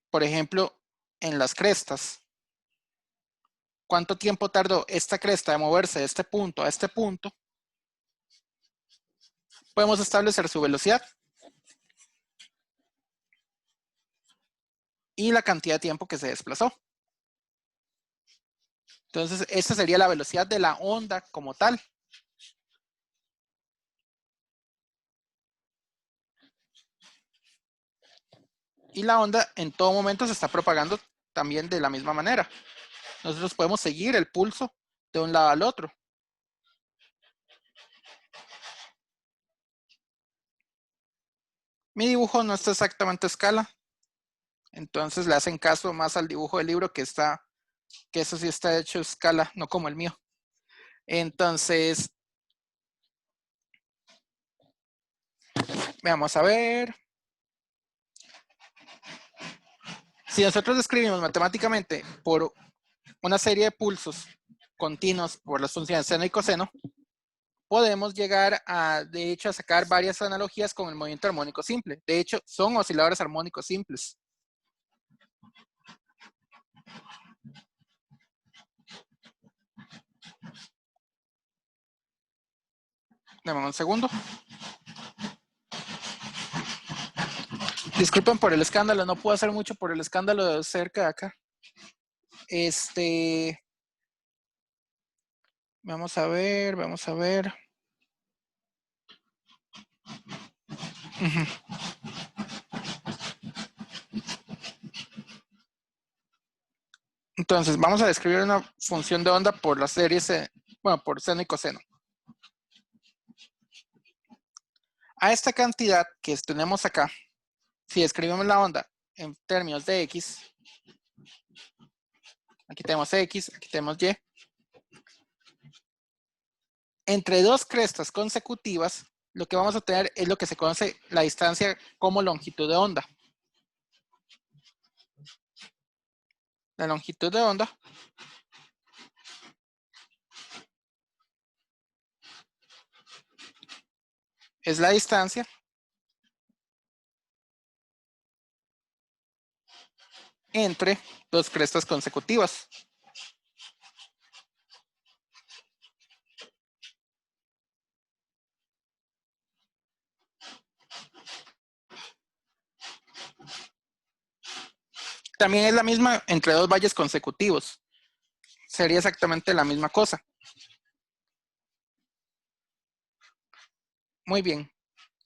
por ejemplo, en las crestas, cuánto tiempo tardó esta cresta de moverse de este punto a este punto, podemos establecer su velocidad y la cantidad de tiempo que se desplazó. Entonces, esta sería la velocidad de la onda como tal. Y la onda en todo momento se está propagando también de la misma manera. Nosotros podemos seguir el pulso de un lado al otro. Mi dibujo no está exactamente a escala, entonces le hacen caso más al dibujo del libro que eso sí está hecho a escala, no como el mío. Entonces, vamos a ver. Si nosotros describimos matemáticamente por una serie de pulsos continuos por las funciones seno y coseno, podemos llegar a, de hecho, a sacar varias analogías con el movimiento armónico simple. De hecho, son osciladores armónicos simples. Dame un segundo. Disculpen por el escándalo, no puedo hacer mucho por el escándalo de cerca de acá. Vamos a ver, vamos a ver. Ujú. Entonces, vamos a describir una función de onda por las series, bueno, por seno y coseno. A esta cantidad que tenemos acá, si escribimos la onda en términos de x, aquí tenemos x, aquí tenemos y, entre dos crestas consecutivas, lo que vamos a tener es lo que se conoce la distancia como longitud de onda. La longitud de onda es la distancia entre dos crestas consecutivas. También es la misma entre dos valles consecutivos. Sería exactamente la misma cosa. Muy bien.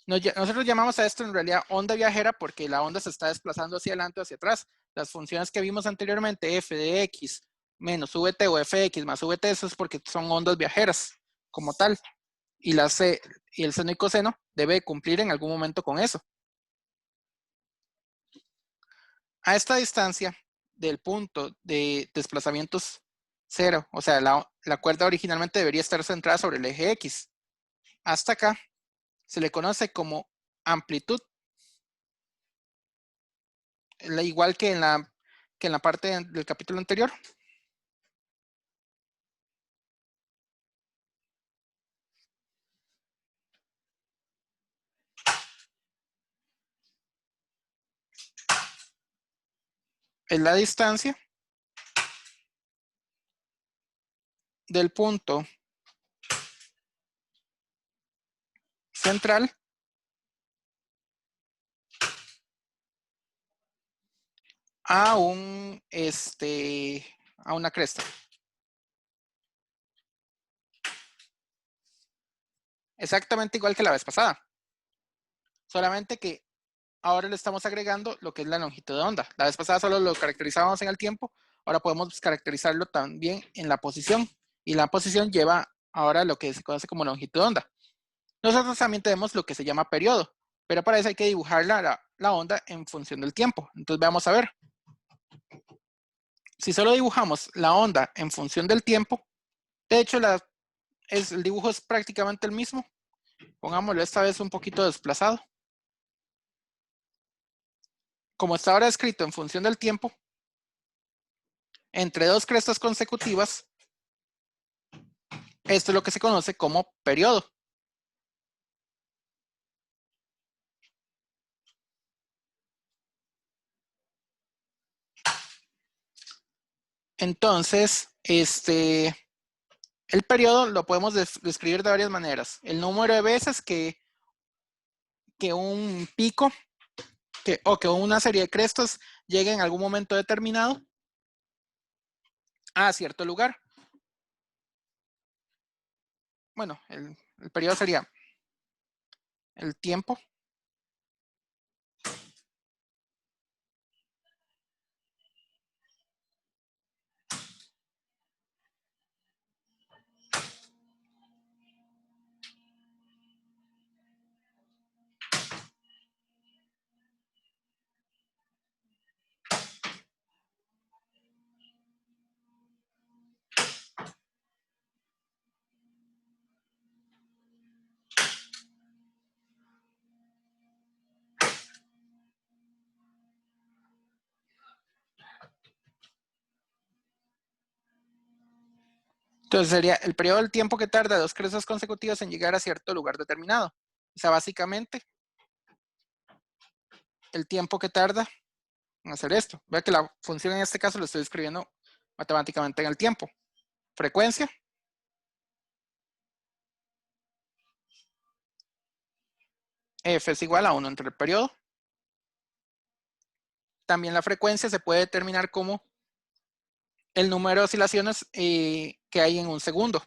Nosotros llamamos a esto en realidad onda viajera porque la onda se está desplazando hacia adelante o hacia atrás. Las funciones que vimos anteriormente, f de x menos vt o fx más vt, eso es porque son ondas viajeras como tal. Y el seno y coseno debe cumplir en algún momento con eso. A esta distancia del punto de desplazamientos 0, o sea, la cuerda originalmente debería estar centrada sobre el eje x. Hasta acá se le conoce como amplitud, igual que en la parte del capítulo anterior. Es la distancia del punto central a a una cresta. Exactamente igual que la vez pasada. Solamente que ahora le estamos agregando lo que es la longitud de onda. La vez pasada solo lo caracterizábamos en el tiempo, ahora podemos caracterizarlo también en la posición. Y la posición lleva ahora lo que se conoce como longitud de onda. Nosotros también tenemos lo que se llama periodo, pero para eso hay que dibujar la onda en función del tiempo. Entonces vamos a ver. Si solo dibujamos la onda en función del tiempo, de hecho el dibujo es prácticamente el mismo. Pongámoslo esta vez un poquito desplazado. Como está ahora escrito en función del tiempo, entre dos crestas consecutivas, esto es lo que se conoce como periodo. Entonces, el periodo lo podemos describir de varias maneras. El número de veces que un pico o que una serie de crestas llegue en algún momento determinado a cierto lugar. Bueno, el periodo sería el tiempo Entonces sería el periodo del tiempo que tarda dos crestas consecutivas en llegar a cierto lugar determinado. O sea, básicamente, el tiempo que tarda en hacer esto. Vea que la función en este caso lo estoy escribiendo matemáticamente en el tiempo. Frecuencia. F es igual a 1 entre el periodo. También la frecuencia se puede determinar como el número de oscilaciones que hay en un segundo.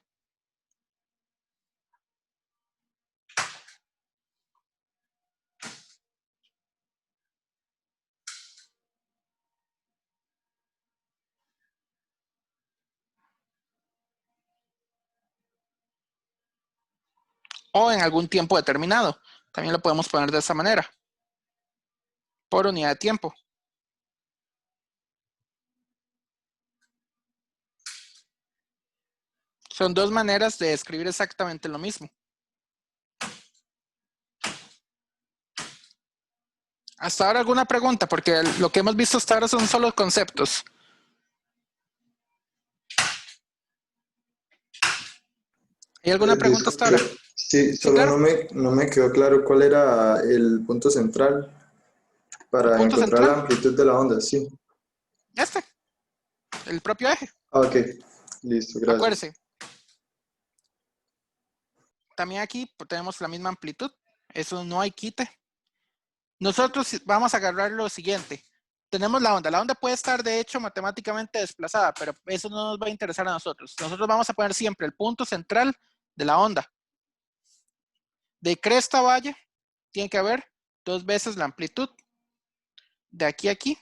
o en algún tiempo determinado. También lo podemos poner de esa manera, por unidad de tiempo. Son dos maneras de escribir exactamente lo mismo. ¿Hasta ahora alguna pregunta? Porque lo que hemos visto hasta ahora son solo conceptos. ¿Hay alguna pregunta hasta ahora? Disculpe, sí, Sí, solo claro. no me quedó claro cuál era el punto central El para punto encontrar la central, amplitud de la onda, sí. el propio eje. Ah, ok, listo, gracias. Acuérdese. También aquí tenemos la misma amplitud. Eso no hay quite. Nosotros vamos a agarrar lo siguiente. Tenemos la onda. La onda puede estar, de hecho, matemáticamente desplazada, pero eso no nos va a interesar a nosotros. Nosotros vamos a poner siempre el punto central de la onda. De cresta a valle, tiene que haber 2 veces la amplitud. De aquí a aquí,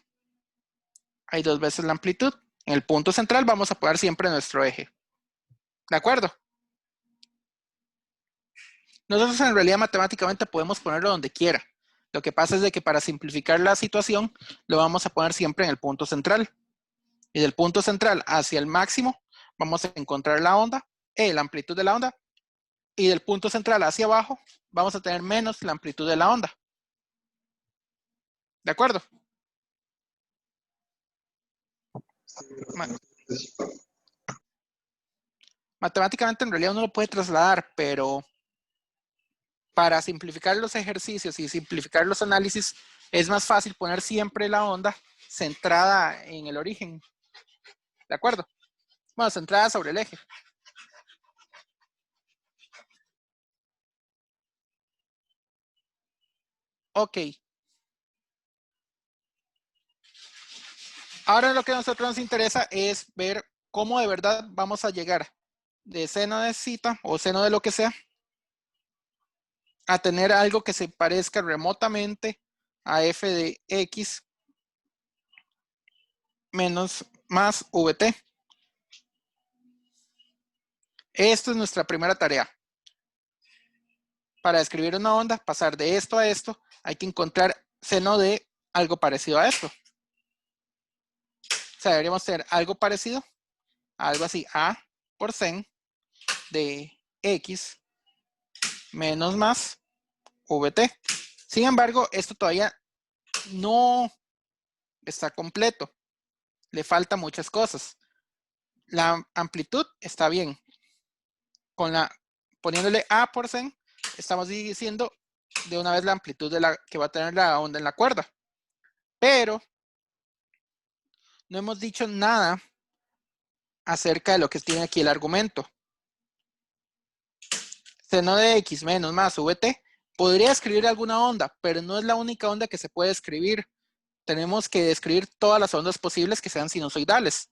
hay 2 veces la amplitud. En el punto central vamos a poner siempre nuestro eje. ¿De acuerdo? Nosotros en realidad matemáticamente podemos ponerlo donde quiera. Lo que pasa es de que para simplificar la situación, lo vamos a poner siempre en el punto central. Y del punto central hacia el máximo, vamos a encontrar la onda, la amplitud de la onda. Y del punto central hacia abajo, vamos a tener menos la amplitud de la onda. ¿De acuerdo? Matemáticamente en realidad uno lo puede trasladar, pero para simplificar los ejercicios y simplificar los análisis, es más fácil poner siempre la onda centrada en el origen. ¿De acuerdo? Bueno, centrada sobre el eje. Ok. Ahora lo que a nosotros nos interesa es ver cómo de verdad vamos a llegar de seno de cita o seno de lo que sea a tener algo que se parezca remotamente a f de x menos más vt. Esto es nuestra primera tarea. Para describir una onda, pasar de esto a esto, hay que encontrar seno de algo parecido a esto. O sea, deberíamos tener algo parecido a algo así, a por sen de x menos más vt. Sin embargo, esto todavía no está completo. Le faltan muchas cosas. La amplitud está bien. Poniéndole a por sen, estamos diciendo de una vez la amplitud de la que va a tener la onda en la cuerda. Pero no hemos dicho nada acerca de lo que tiene aquí el argumento. Seno de x menos más vt. Podría escribir alguna onda, pero no es la única onda que se puede escribir. Tenemos que describir todas las ondas posibles que sean sinusoidales.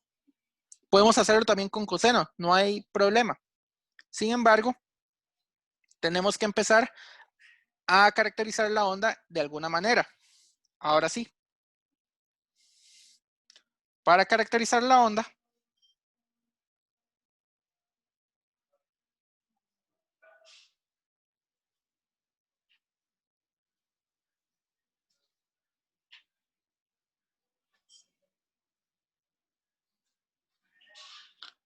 Podemos hacerlo también con coseno, no hay problema. Sin embargo, tenemos que empezar a caracterizar la onda de alguna manera. Ahora sí. Para caracterizar la onda,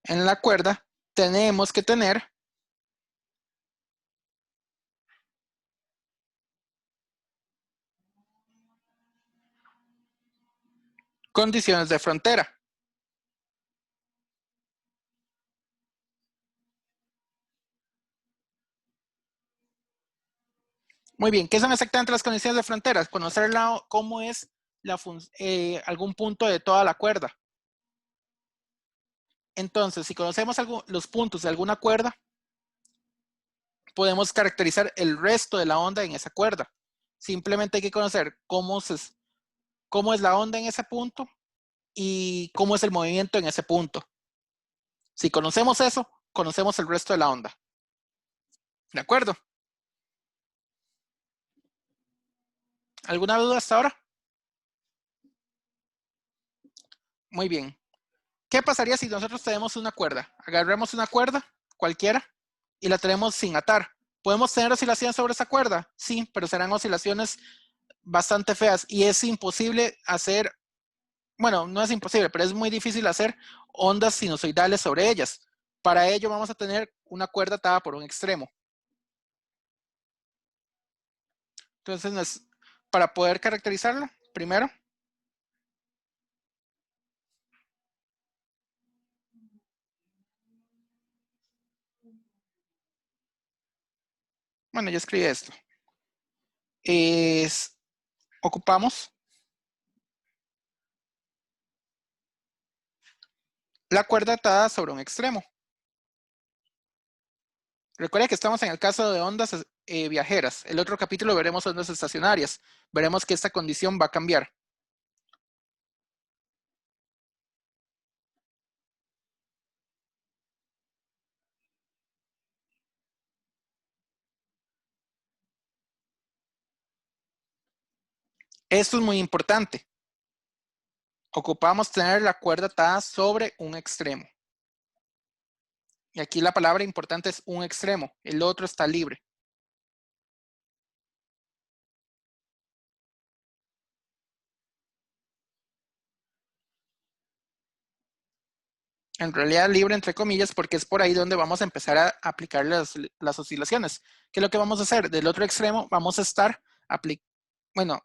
en la cuerda tenemos que tener condiciones de frontera. Muy bien, ¿qué son exactamente las condiciones de frontera? Conocer cómo es algún punto de toda la cuerda. Entonces, si conocemos los puntos de alguna cuerda, podemos caracterizar el resto de la onda en esa cuerda. Simplemente hay que conocer cómo es la onda en ese punto y cómo es el movimiento en ese punto. Si conocemos eso, conocemos el resto de la onda. ¿De acuerdo? ¿Alguna duda hasta ahora? Muy bien. ¿Qué pasaría si nosotros tenemos una cuerda? Agarramos una cuerda, cualquiera, y la tenemos sin atar. ¿Podemos tener oscilaciones sobre esa cuerda? Sí, pero serán oscilaciones bastante feas y es imposible hacer, bueno, no es imposible, pero es muy difícil hacer ondas sinusoidales sobre ellas. Para ello vamos a tener una cuerda atada por un extremo. Entonces, para poder caracterizarla, primero, bueno, ya escribí esto. Ocupamos la cuerda atada sobre un extremo. Recuerda que estamos en el caso de ondas viajeras. El otro capítulo veremos ondas estacionarias. Veremos que esta condición va a cambiar. Esto es muy importante. Ocupamos tener la cuerda atada sobre un extremo. Y aquí la palabra importante es un extremo. El otro está libre. En realidad libre entre comillas porque es por ahí donde vamos a empezar a aplicar las oscilaciones. ¿Qué es lo que vamos a hacer? Del otro extremo vamos a estar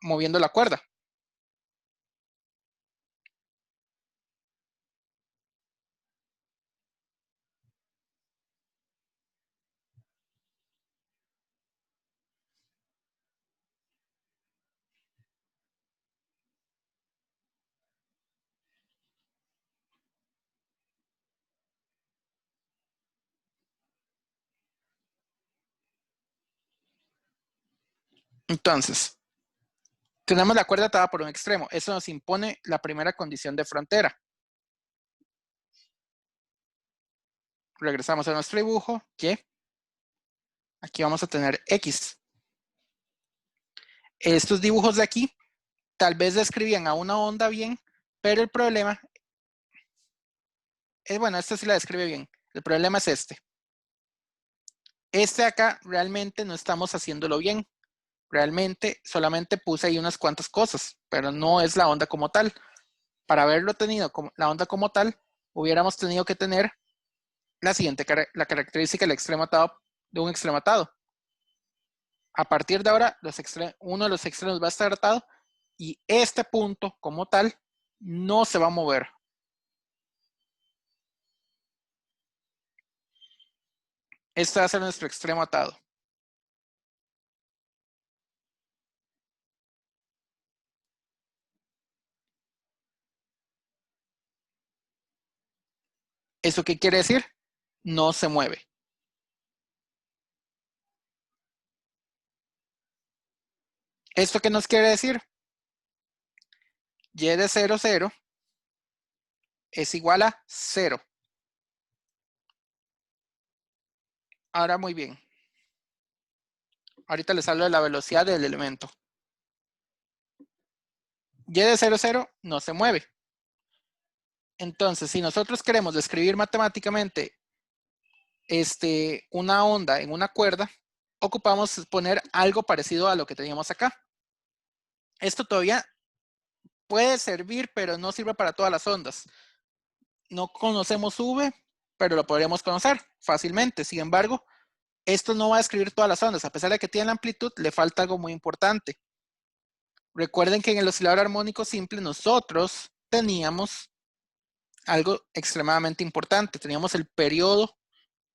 moviendo la cuerda. Entonces, tenemos la cuerda atada por un extremo. Eso nos impone la primera condición de frontera. Regresamos a nuestro dibujo, que aquí vamos a tener X. Estos dibujos de aquí tal vez describían a una onda bien, pero el problema es, bueno, esta sí la describe bien. El problema es este. Este de acá realmente no estamos haciéndolo bien. Realmente solamente puse ahí unas cuantas cosas, pero no es la onda como tal. Para haberlo tenido como la onda como tal, hubiéramos tenido que tener la característica del extremo atado de un extremo atado. A partir de ahora, uno de los extremos va a estar atado y este punto como tal no se va a mover. Este va a ser nuestro extremo atado. ¿Eso qué quiere decir? No se mueve. ¿Esto qué nos quiere decir? Y de 0, 0 es igual a 0. Ahora muy bien. Ahorita les hablo de la velocidad del elemento. Y de 0, 0 no se mueve. Entonces, si nosotros queremos describir matemáticamente una onda en una cuerda, ocupamos poner algo parecido a lo que teníamos acá. Esto todavía puede servir, pero no sirve para todas las ondas. No conocemos V, pero lo podríamos conocer fácilmente. Sin embargo, esto no va a describir todas las ondas. A pesar de que tiene la amplitud, le falta algo muy importante. Recuerden que en el oscilador armónico simple nosotros teníamos algo extremadamente importante. Teníamos el periodo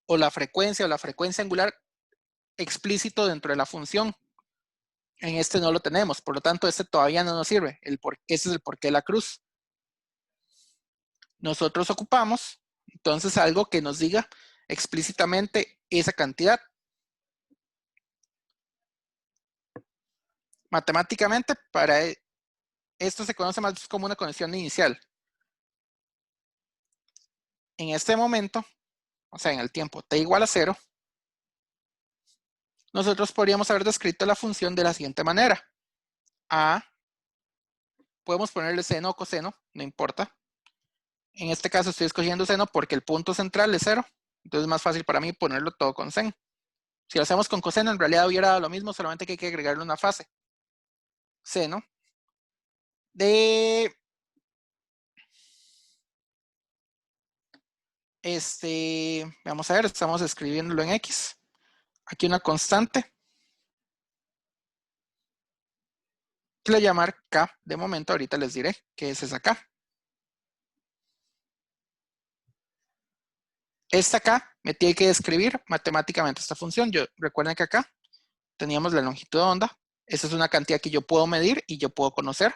o la frecuencia angular explícito dentro de la función. En este no lo tenemos, por lo tanto este todavía no nos sirve. Ese es el porqué de la cruz. Nosotros ocupamos entonces algo que nos diga explícitamente esa cantidad. Matemáticamente, para esto se conoce más como una condición inicial. En este momento, o sea, en el tiempo t igual a 0, nosotros podríamos haber descrito la función de la siguiente manera. A, podemos ponerle seno o coseno, no importa. En este caso estoy escogiendo seno porque el punto central es 0. Entonces es más fácil para mí ponerlo todo con sen. Si lo hacemos con coseno, en realidad hubiera dado lo mismo, solamente que hay que agregarle una fase. Seno de vamos a ver, estamos escribiéndolo en X. Aquí una constante. Que le voy a llamar K de momento, ahorita les diré qué es esa K. Esta K me tiene que describir matemáticamente esta función. Recuerden que acá teníamos la longitud de onda. Esa es una cantidad que yo puedo medir y yo puedo conocer.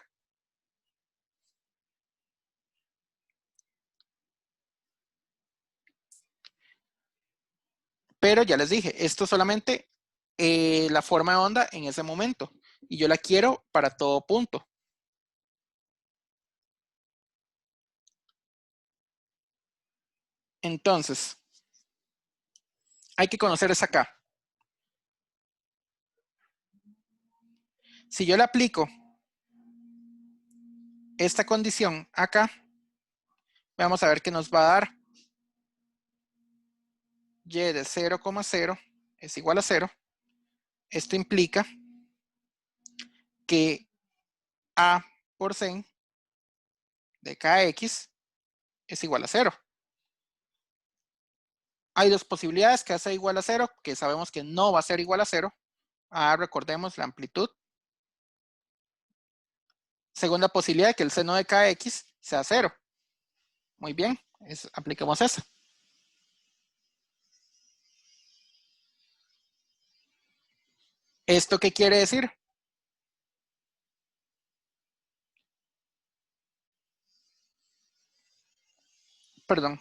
Pero ya les dije, esto solamente la forma de onda en ese momento. Y yo la quiero para todo punto. Entonces, hay que conocer esa K. Si yo le aplico esta condición acá, vamos a ver que nos va a dar y de 0,0 es igual a 0. Esto implica que A por 100 de kx es igual a 0. Hay dos posibilidades, que sea igual a 0, que sabemos que no va a ser igual a 0. Recordemos la amplitud. Segunda posibilidad, que el seno de kx sea 0. Muy bien, apliquemos esa. ¿Esto qué quiere decir? Perdón.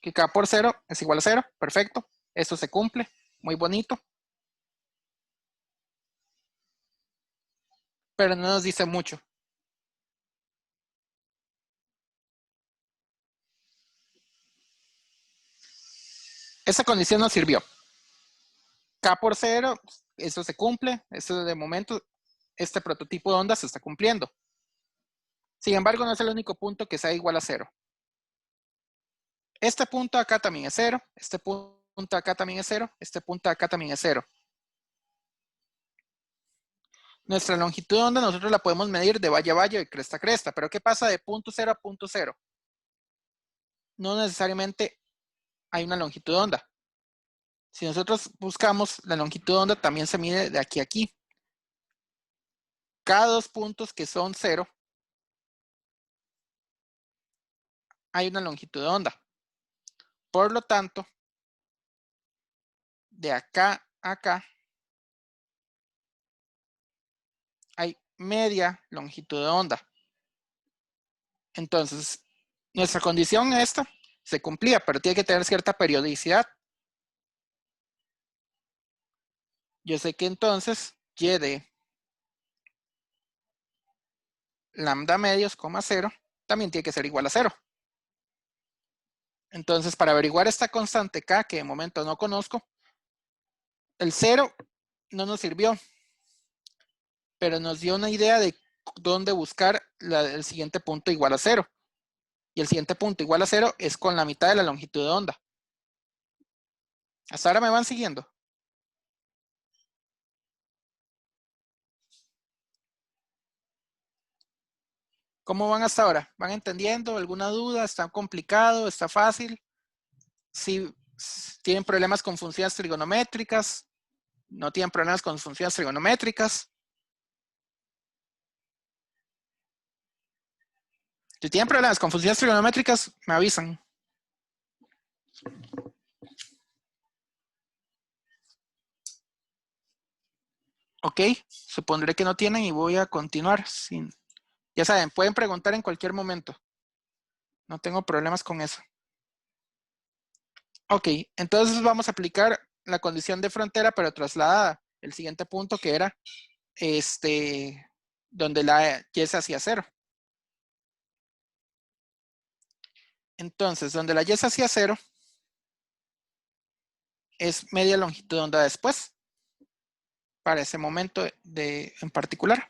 Que k por 0 es igual a 0. Perfecto. Esto se cumple. Muy bonito. Pero no nos dice mucho. Esa condición nos sirvió. K por 0, eso se cumple. Eso de momento, este prototipo de onda se está cumpliendo. Sin embargo, no es el único punto que sea igual a 0. Este punto acá también es 0. Este punto acá también es 0. Este punto acá también es 0. Nuestra longitud de onda nosotros la podemos medir de valle a valle, de cresta a cresta. Pero ¿qué pasa de punto 0 a punto 0? No necesariamente hay una longitud de onda. Si nosotros buscamos la longitud de onda, también se mide de aquí a aquí. Cada dos puntos que son 0, hay una longitud de onda. Por lo tanto, de acá a acá, hay media longitud de onda. Entonces, nuestra condición esta se cumplía, pero tiene que tener cierta periodicidad. Yo sé que entonces y de lambda medios, 0, también tiene que ser igual a 0. Entonces, para averiguar esta constante K, que de momento no conozco, el 0 no nos sirvió, pero nos dio una idea de dónde buscar el siguiente punto igual a 0. Y el siguiente punto igual a 0 es con la mitad de la longitud de onda. ¿Hasta ahora me van siguiendo? ¿Cómo van hasta ahora? ¿Van entendiendo? ¿Alguna duda? ¿Está complicado? ¿Está fácil? Si tienen problemas con funciones trigonométricas, no tienen problemas con funciones trigonométricas. Si tienen problemas con funciones trigonométricas, me avisan. Ok, supondré que no tienen y voy a continuar. Ya saben, pueden preguntar en cualquier momento. No tengo problemas con eso. Ok, entonces vamos a aplicar la condición de frontera, pero trasladada. El siguiente punto que era donde la y es hacia 0. Entonces, donde la y es hacia 0 es media longitud de onda después, para ese momento en particular.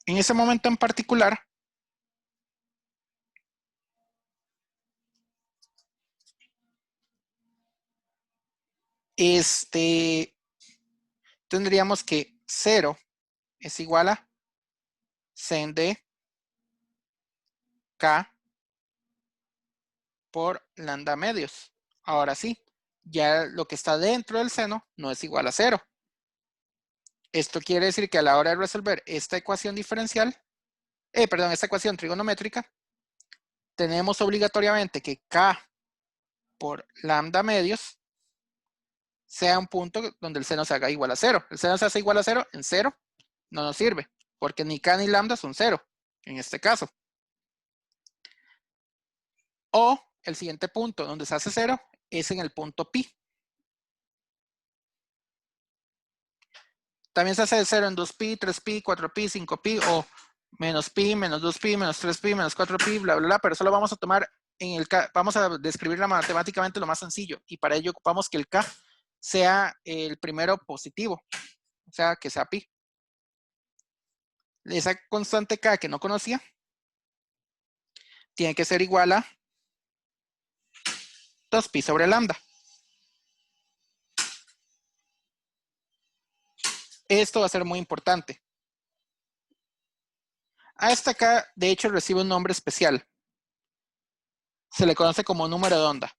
En ese momento en particular, tendríamos que 0 es igual a sen de K por lambda medios. Ahora sí, ya lo que está dentro del seno no es igual a 0. Esto quiere decir que a la hora de resolver esta ecuación diferencial, esta ecuación trigonométrica, tenemos obligatoriamente que K por lambda medios sea un punto donde el seno se haga igual a 0. El seno se hace igual a 0 en 0, no nos sirve, porque ni K ni lambda son 0, en este caso. O el siguiente punto donde se hace 0 es en el punto pi. También se hace 0 en 2pi, 3pi, 4pi, 5pi o menos pi, menos 2pi, menos 3pi, menos 4pi, bla, bla, bla, pero eso lo vamos a tomar vamos a describirla matemáticamente lo más sencillo, y para ello ocupamos que el K sea el primero positivo, o sea, que sea pi. Esa constante K que no conocía tiene que ser igual a 2pi sobre lambda. Esto va a ser muy importante. A esta K, de hecho, recibe un nombre especial. Se le conoce como número de onda.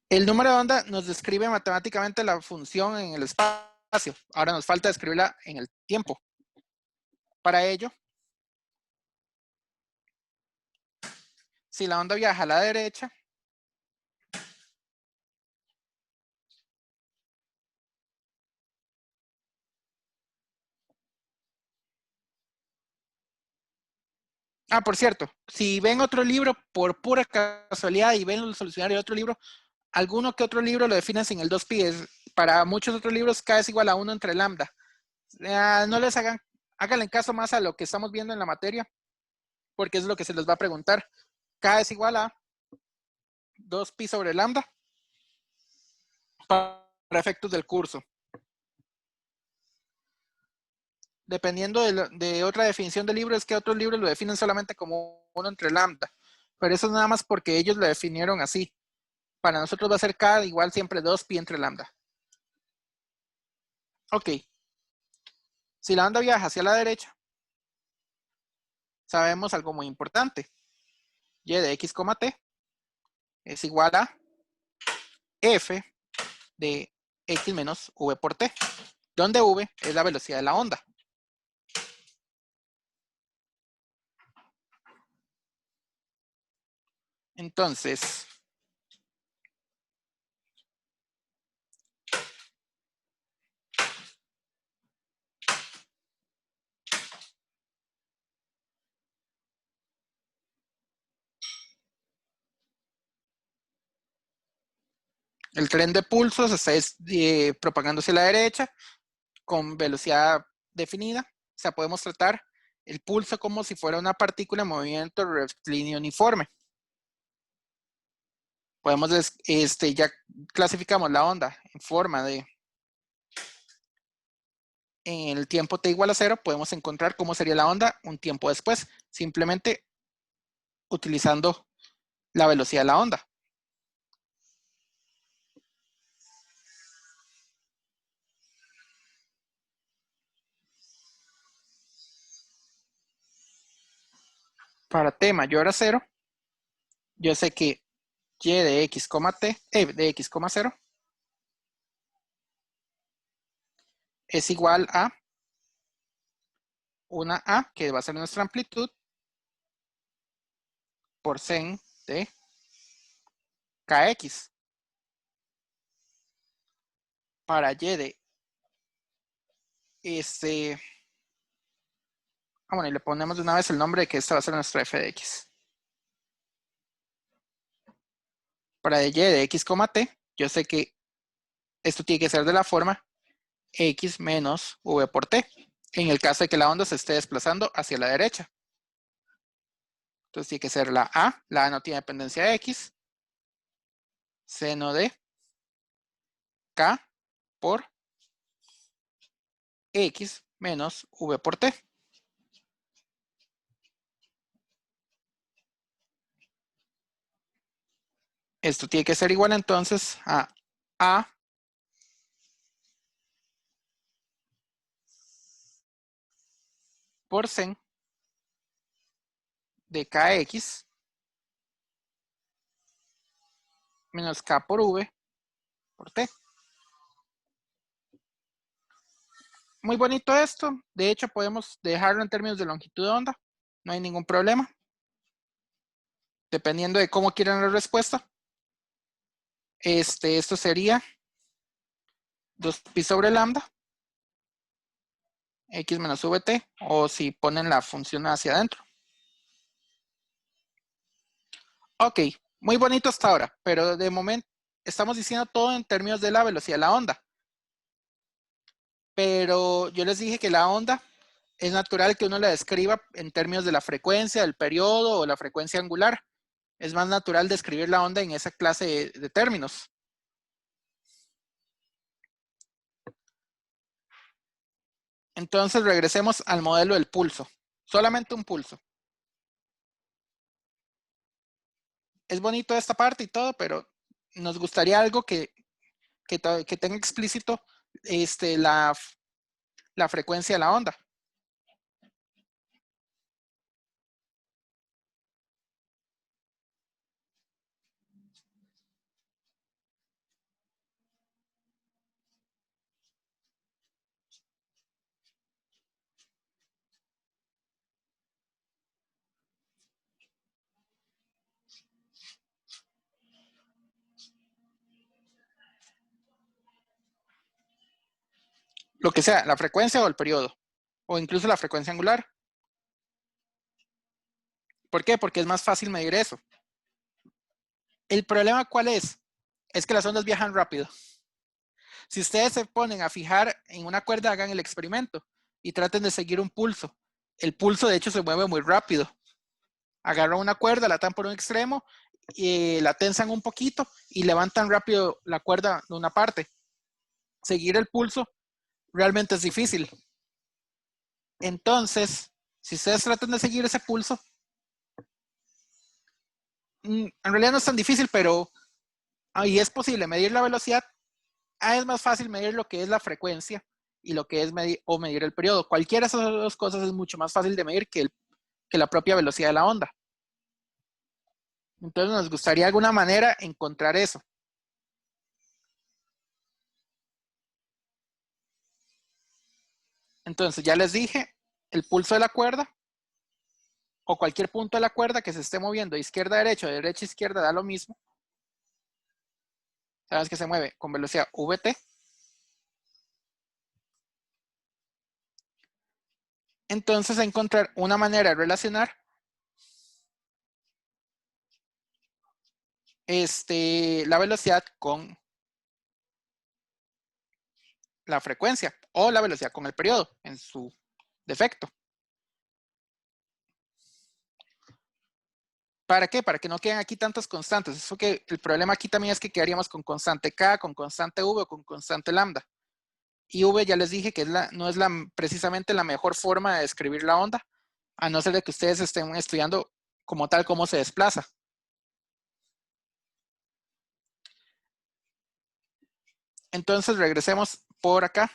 El número de onda nos describe matemáticamente la función en el espacio. Ahora nos falta describirla en el tiempo. Para ello, si la onda viaja a la derecha, por cierto, si ven otro libro por pura casualidad y ven el solucionario de otro libro, alguno que otro libro lo definen sin el 2pi. Para muchos otros libros K es igual a 1 entre lambda. No les háganle caso más a lo que estamos viendo en la materia, porque es lo que se les va a preguntar. K es igual a 2pi sobre lambda para efectos del curso. Dependiendo de otra definición del libro, es que otros libros lo definen solamente como 1 entre lambda. Pero eso es nada más porque ellos lo definieron así. Para nosotros va a ser K igual siempre 2pi entre lambda. Ok. Si la onda viaja hacia la derecha, sabemos algo muy importante. Y de x, t es igual a f de x menos v por t, donde v es la velocidad de la onda. Entonces, el tren de pulsos está propagando hacia la derecha con velocidad definida. O sea, podemos tratar el pulso como si fuera una partícula en movimiento rectilíneo uniforme. Podemos, ya clasificamos la onda en forma de, en el tiempo t igual a 0, podemos encontrar cómo sería la onda un tiempo después, simplemente utilizando la velocidad de la onda. Para t mayor a 0, yo sé que y de x, de x, 0 es igual a una a, que va a ser nuestra amplitud, por sen de kx. Para y de bueno, y le ponemos de una vez el nombre de que esta va a ser nuestra f de x. Para y de x, t, yo sé que esto tiene que ser de la forma x menos v por t, en el caso de que la onda se esté desplazando hacia la derecha. Entonces tiene que ser la a no tiene dependencia de x, seno de k por x menos v por t. Esto tiene que ser igual entonces a por sen de kx menos k por v por t. Muy bonito esto. De hecho, podemos dejarlo en términos de longitud de onda. No hay ningún problema. Dependiendo de cómo quieran la respuesta. Esto sería 2pi sobre lambda x menos vt, o si ponen la función hacia adentro. Ok, muy bonito hasta ahora, pero de momento estamos diciendo todo en términos de la velocidad de la onda. Pero yo les dije que la onda es natural que uno la describa en términos de la frecuencia, del periodo o la frecuencia angular. Es más natural describir la onda en esa clase de términos. Entonces regresemos al modelo del pulso. Solamente un pulso. Es bonito esta parte y todo, pero nos gustaría algo que tenga explícito la frecuencia de la onda. Lo que sea, la frecuencia o el periodo, o incluso la frecuencia angular. ¿Por qué? Porque es más fácil medir eso. ¿El problema cuál es? Es que las ondas viajan rápido. Si ustedes se ponen a fijar en una cuerda, hagan el experimento y traten de seguir un pulso. El pulso, de hecho, se mueve muy rápido. Agarran una cuerda, la atan por un extremo, y la tensan un poquito y levantan rápido la cuerda de una parte. Seguir el pulso realmente es difícil. Entonces, si ustedes tratan de seguir ese pulso, en realidad no es tan difícil, pero ahí es posible medir la velocidad. Es más fácil medir lo que es la frecuencia y lo que es medir el periodo. Cualquiera de esas dos cosas es mucho más fácil de medir que la propia velocidad de la onda. Entonces nos gustaría de alguna manera encontrar eso. Entonces ya les dije, el pulso de la cuerda o cualquier punto de la cuerda que se esté moviendo de izquierda a derecha o de derecha a izquierda da lo mismo. Sabes que se mueve con velocidad vt. Entonces encontrar una manera de relacionar la velocidad con la frecuencia o la velocidad con el periodo en su defecto. ¿Para qué? Para que no queden aquí tantas constantes. Eso que el problema aquí también es que quedaríamos con constante K, con constante V o con constante lambda. Y V ya les dije que no es precisamente la mejor forma de describir la onda, a no ser de que ustedes estén estudiando como tal cómo se desplaza. Entonces regresemos por acá.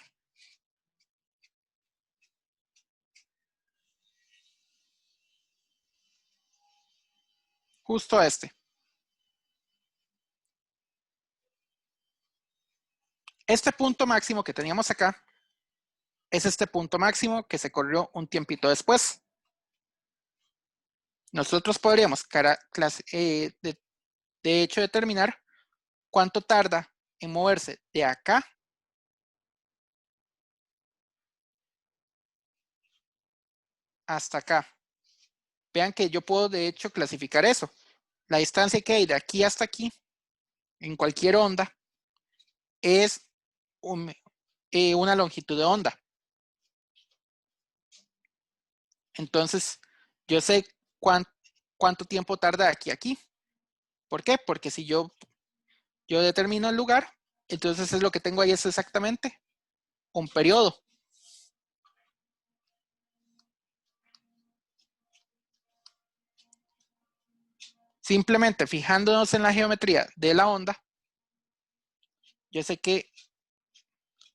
Justo a este. Este punto máximo que teníamos acá es este punto máximo que se corrió un tiempito después. Nosotros podríamos, de hecho, determinar cuánto tarda en moverse de acá hasta acá. Vean que yo puedo, de hecho, clasificar eso. La distancia que hay de aquí hasta aquí, en cualquier onda, es una longitud de onda. Entonces, yo sé cuánto tiempo tarda de aquí a aquí. ¿Por qué? Porque si yo determino el lugar, entonces es lo que tengo ahí, es exactamente un periodo. Simplemente fijándonos en la geometría de la onda, yo sé que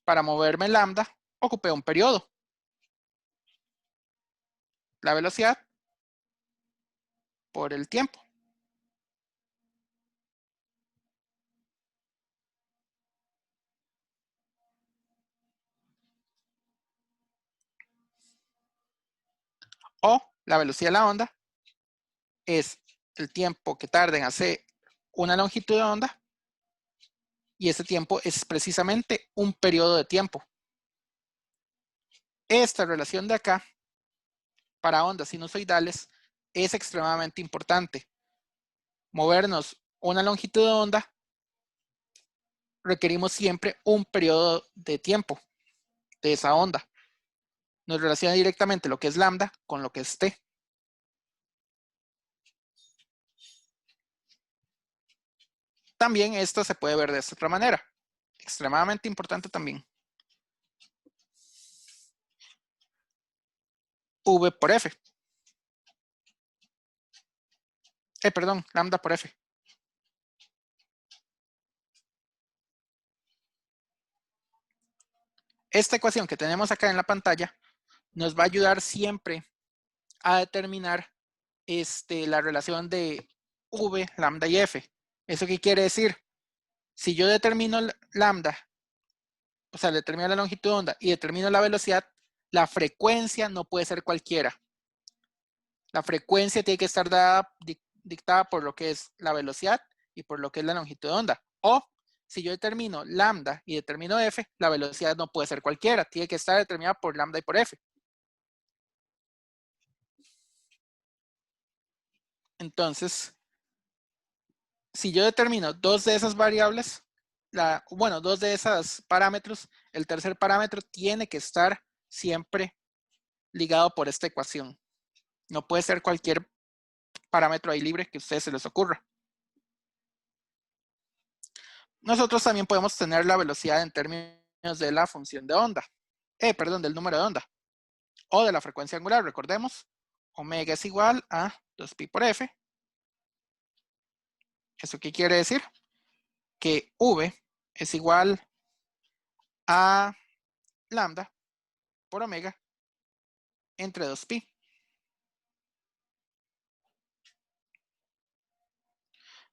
para moverme lambda ocupé un periodo. La velocidad por el tiempo. O la velocidad de la onda es el tiempo que tarda en hacer una longitud de onda, y ese tiempo es precisamente un periodo de tiempo. Esta relación de acá, para ondas sinusoidales, es extremadamente importante. Movernos una longitud de onda, requerimos siempre un periodo de tiempo de esa onda. Nos relaciona directamente lo que es lambda con lo que es t. También esto se puede ver de esta otra manera. Extremadamente importante también. V por F. Perdón, lambda por F. Esta ecuación que tenemos acá en la pantalla nos va a ayudar siempre a determinar la relación de V, lambda y F. ¿Eso qué quiere decir? Si yo determino lambda, o sea, determino la longitud de onda y determino la velocidad, la frecuencia no puede ser cualquiera. La frecuencia tiene que estar dictada por lo que es la velocidad y por lo que es la longitud de onda. O si yo determino lambda y determino F, la velocidad no puede ser cualquiera. Tiene que estar determinada por lambda y por F. Entonces, si yo determino dos de esas variables, dos de esos parámetros, el tercer parámetro tiene que estar siempre ligado por esta ecuación. No puede ser cualquier parámetro ahí libre que a ustedes se les ocurra. Nosotros también podemos tener la velocidad en términos de la función de onda. Del número de onda. O de la frecuencia angular, recordemos. Omega es igual a 2pi por F. ¿Eso qué quiere decir? Que V es igual a lambda por omega entre 2pi.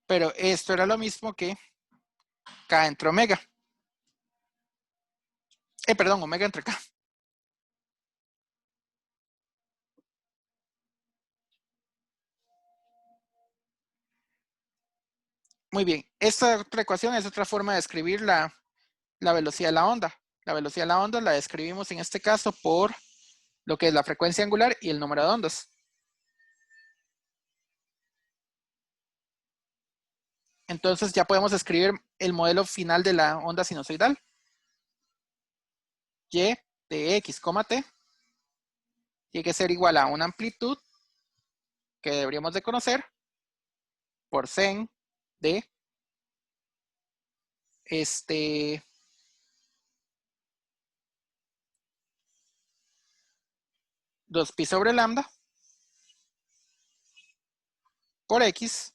Pero esto era lo mismo que K entre omega. Omega entre K. Muy bien, esta otra ecuación es otra forma de escribir la velocidad de la onda. La velocidad de la onda la describimos en este caso por lo que es la frecuencia angular y el número de ondas. Entonces ya podemos escribir el modelo final de la onda sinusoidal. Y de x, t tiene que ser igual a una amplitud que deberíamos de conocer por sen de 2pi sobre lambda por x,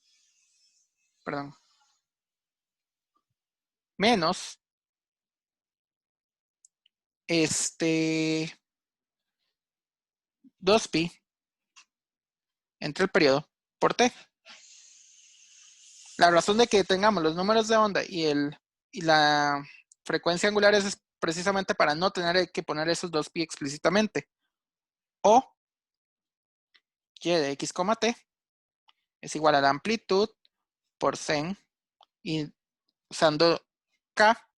menos 2pi entre el periodo por t. La razón de que tengamos los números de onda y la frecuencia angular es precisamente para no tener que poner esos 2pi explícitamente. O y de x, t es igual a la amplitud por sen, y usando k,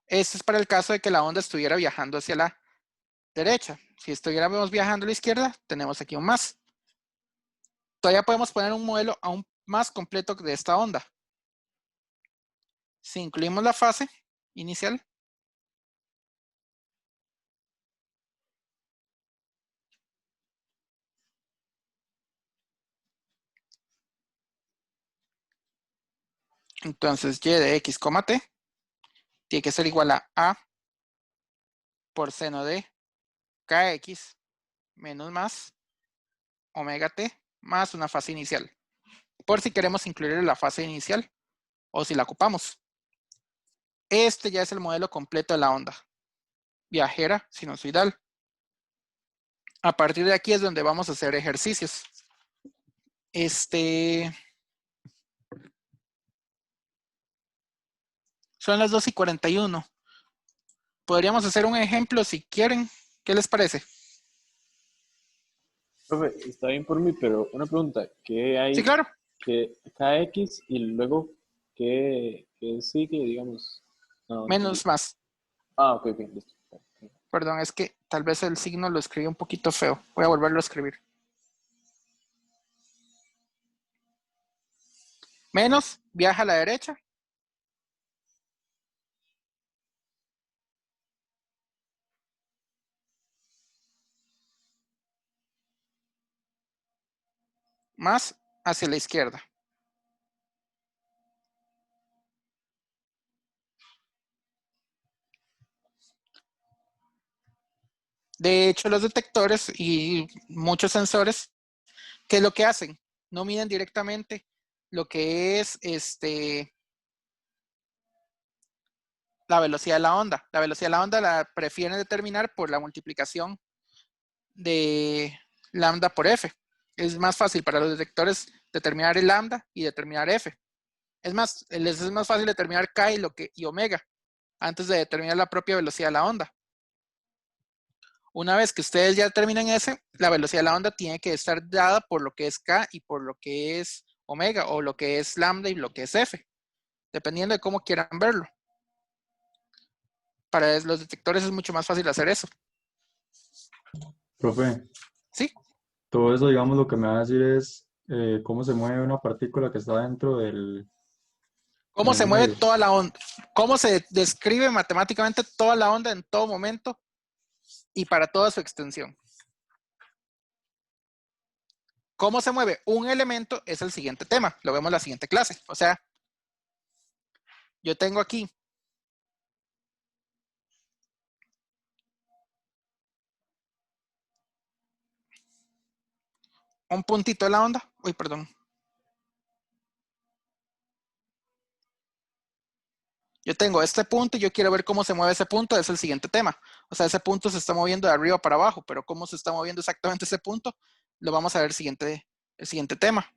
esto es para el caso de que la onda estuviera viajando hacia la derecha. Si estuviéramos viajando a la izquierda, tenemos aquí un más. Todavía podemos poner un modelo aún más completo de esta onda. Si incluimos la fase inicial, entonces y de x, t tiene que ser igual a por seno de kx menos más omega t más una fase inicial. Por si queremos incluir la fase inicial o si la ocupamos. Este ya es el modelo completo de la onda viajera sinusoidal. A partir de aquí es donde vamos a hacer ejercicios. Son las 2:41. Podríamos hacer un ejemplo si quieren. ¿Qué les parece? Profe, está bien por mí, pero una pregunta, ¿qué Sí, hay claro. que KX y luego qué sigue, digamos? No, entendí. Menos más. Ok, ok, listo. Perdón, es que tal vez el signo lo escribí un poquito feo. Voy a volverlo a escribir. Menos, viaja a la derecha. Más hacia la izquierda. De hecho, los detectores y muchos sensores, ¿qué es lo que hacen? No miden directamente lo que es la velocidad de la onda. La velocidad de la onda la prefieren determinar por la multiplicación de lambda por f. Es más fácil para los detectores determinar el lambda y determinar f. Es más, les es más fácil determinar k y omega antes de determinar la propia velocidad de la onda. Una vez que ustedes ya determinen ese, la velocidad de la onda tiene que estar dada por lo que es k y por lo que es omega, o lo que es lambda y lo que es f, dependiendo de cómo quieran verlo. Para los detectores es mucho más fácil hacer eso. Profe, ¿Sí? todo eso, digamos, lo que me va a decir es cómo se mueve una partícula que está dentro ¿Cómo en el se mueve medio. toda la onda? ¿Cómo se describe matemáticamente toda la onda en todo momento y para toda su extensión? ¿Cómo se mueve un elemento? Es el siguiente tema. Lo vemos en la siguiente clase. O sea, yo tengo aquí un puntito de la onda. Uy, perdón. Yo tengo este punto y yo quiero ver cómo se mueve ese punto. Es el siguiente tema. O sea, ese punto se está moviendo de arriba para abajo, pero cómo se está moviendo exactamente ese punto, lo vamos a ver el siguiente tema.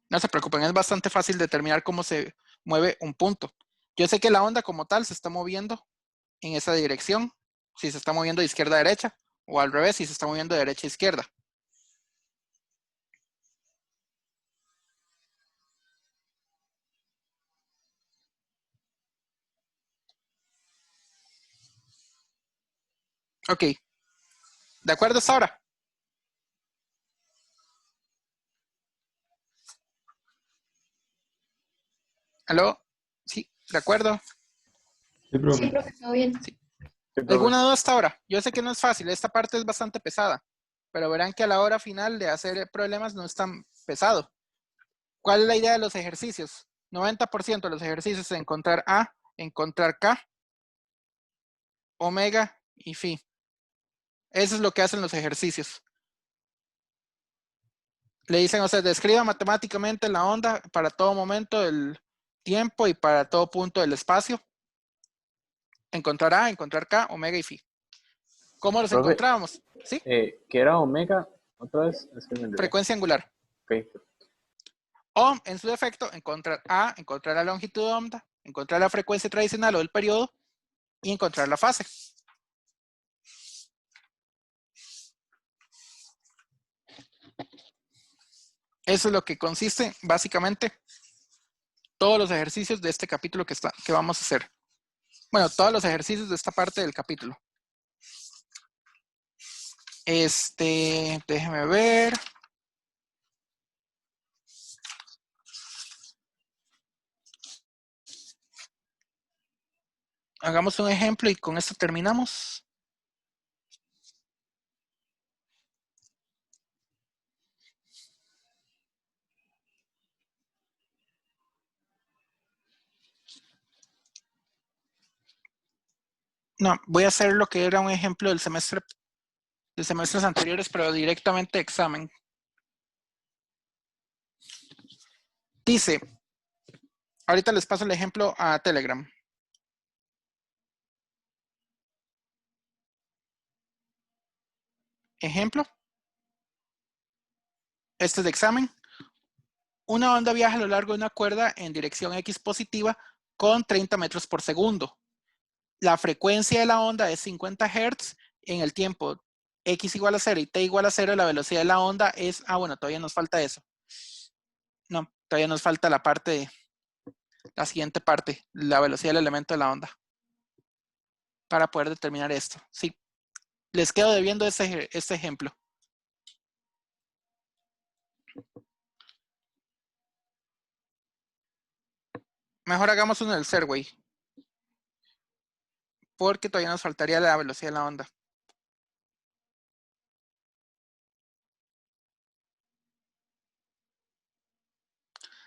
No se preocupen, es bastante fácil determinar cómo se mueve un punto. Yo sé que la onda como tal se está moviendo en esa dirección, si se está moviendo de izquierda a derecha, o al revés, si se está moviendo de derecha a izquierda. Ok, ¿de acuerdo hasta ahora? ¿Aló? Sí, ¿de acuerdo? Sí, Sí, profe. profe, todo bien. Sí. Sí, ¿Alguna profe. duda hasta ahora? Yo sé que no es fácil, esta parte es bastante pesada, pero verán que a la hora final de hacer problemas no es tan pesado. ¿Cuál es la idea de los ejercicios? 90% de los ejercicios es encontrar A, encontrar K, omega y phi. Eso es lo que hacen los ejercicios. Le dicen, o sea, describa matemáticamente la onda para todo momento del tiempo y para todo punto del espacio. Encontrar A, encontrar K, omega y phi. ¿Cómo los Profe, encontrábamos? ¿Sí? ¿qué era omega? Otra vez, es que me enredé. Frecuencia angular. Ok, O, en su defecto, encontrar A, encontrar la longitud de onda, encontrar la frecuencia tradicional o el periodo y encontrar la fase. Eso es lo que consiste básicamente todos los ejercicios de este capítulo que vamos a hacer. Bueno, todos los ejercicios de esta parte del capítulo. Déjeme ver. Hagamos un ejemplo y con esto terminamos. No, voy a hacer lo que era un ejemplo del semestre, de semestres anteriores, pero directamente examen. Dice, ahorita les paso el ejemplo a Telegram. Ejemplo. Este es de examen. Una onda viaja a lo largo de una cuerda en dirección X positiva con 30 metros por segundo. La frecuencia de la onda es 50 Hz. En el tiempo X igual a 0 y T igual a 0, la velocidad de la onda es... bueno, todavía nos falta eso. No, todavía nos falta la parte, la siguiente parte, la velocidad del elemento de la onda. Para poder determinar esto. Sí, les quedo debiendo este ejemplo. Mejor hagamos uno del Serway, porque todavía nos faltaría la velocidad de la onda.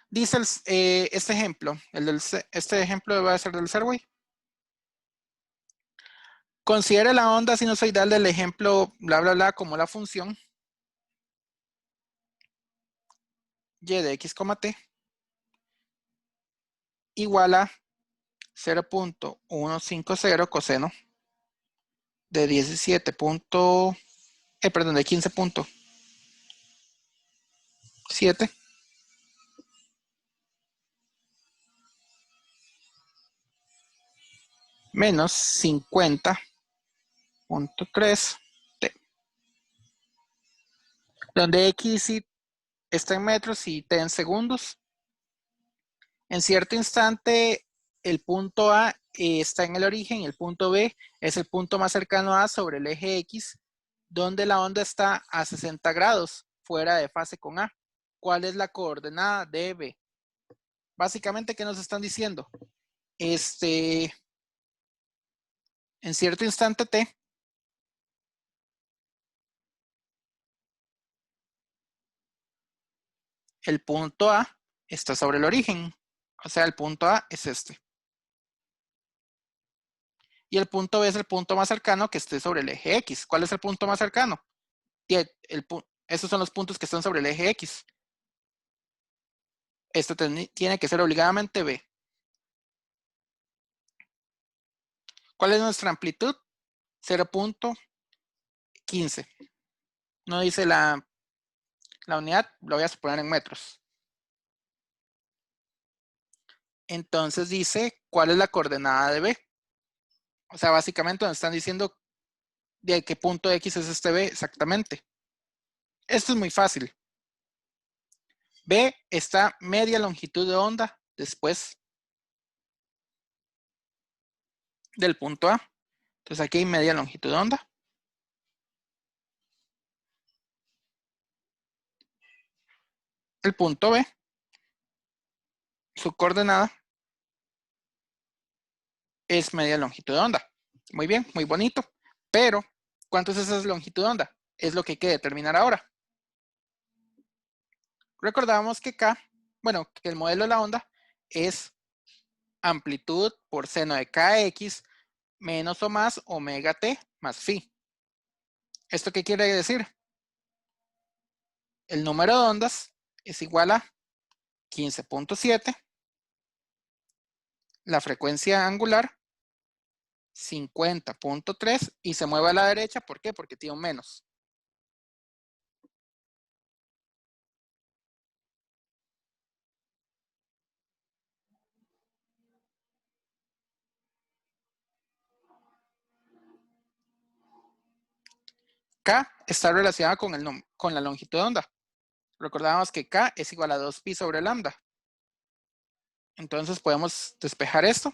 Dice este ejemplo, este ejemplo va a ser del Serway. Considere la onda sinusoidal del ejemplo bla bla bla como la función y de x, t igual a 0.150 coseno de 15.7 menos 50.3 t, donde x está en metros y t en segundos. En cierto instante, el punto A está en el origen y el punto B es el punto más cercano a sobre el eje X, donde la onda está a 60 grados, fuera de fase con A. ¿Cuál es la coordenada de B? Básicamente, ¿qué nos están diciendo? En cierto instante T, el punto A está sobre el origen. O sea, el punto A es este. Y el punto B es el punto más cercano que esté sobre el eje X. ¿Cuál es el punto más cercano? Esos son los puntos que están sobre el eje X. Esto tiene que ser obligadamente B. ¿Cuál es nuestra amplitud? 0.15. No dice la unidad, lo voy a poner en metros. Entonces dice, ¿cuál es la coordenada de B? O sea, básicamente nos están diciendo de qué punto X es este B exactamente. Esto es muy fácil. B está media longitud de onda después del punto A. Entonces aquí hay media longitud de onda. El punto B, su coordenada es media longitud de onda. Muy bien, muy bonito. Pero, ¿cuánto es esa longitud de onda? Es lo que hay que determinar ahora. Recordamos que K, que el modelo de la onda es amplitud por seno de Kx menos o más omega t más phi. ¿Esto qué quiere decir? El número de ondas es igual a 15.7, la frecuencia angular 50.3 y se mueve a la derecha. ¿Por qué? Porque tiene un menos. K está relacionada con la longitud de onda. Recordábamos que K es igual a 2pi sobre lambda. Entonces podemos despejar esto.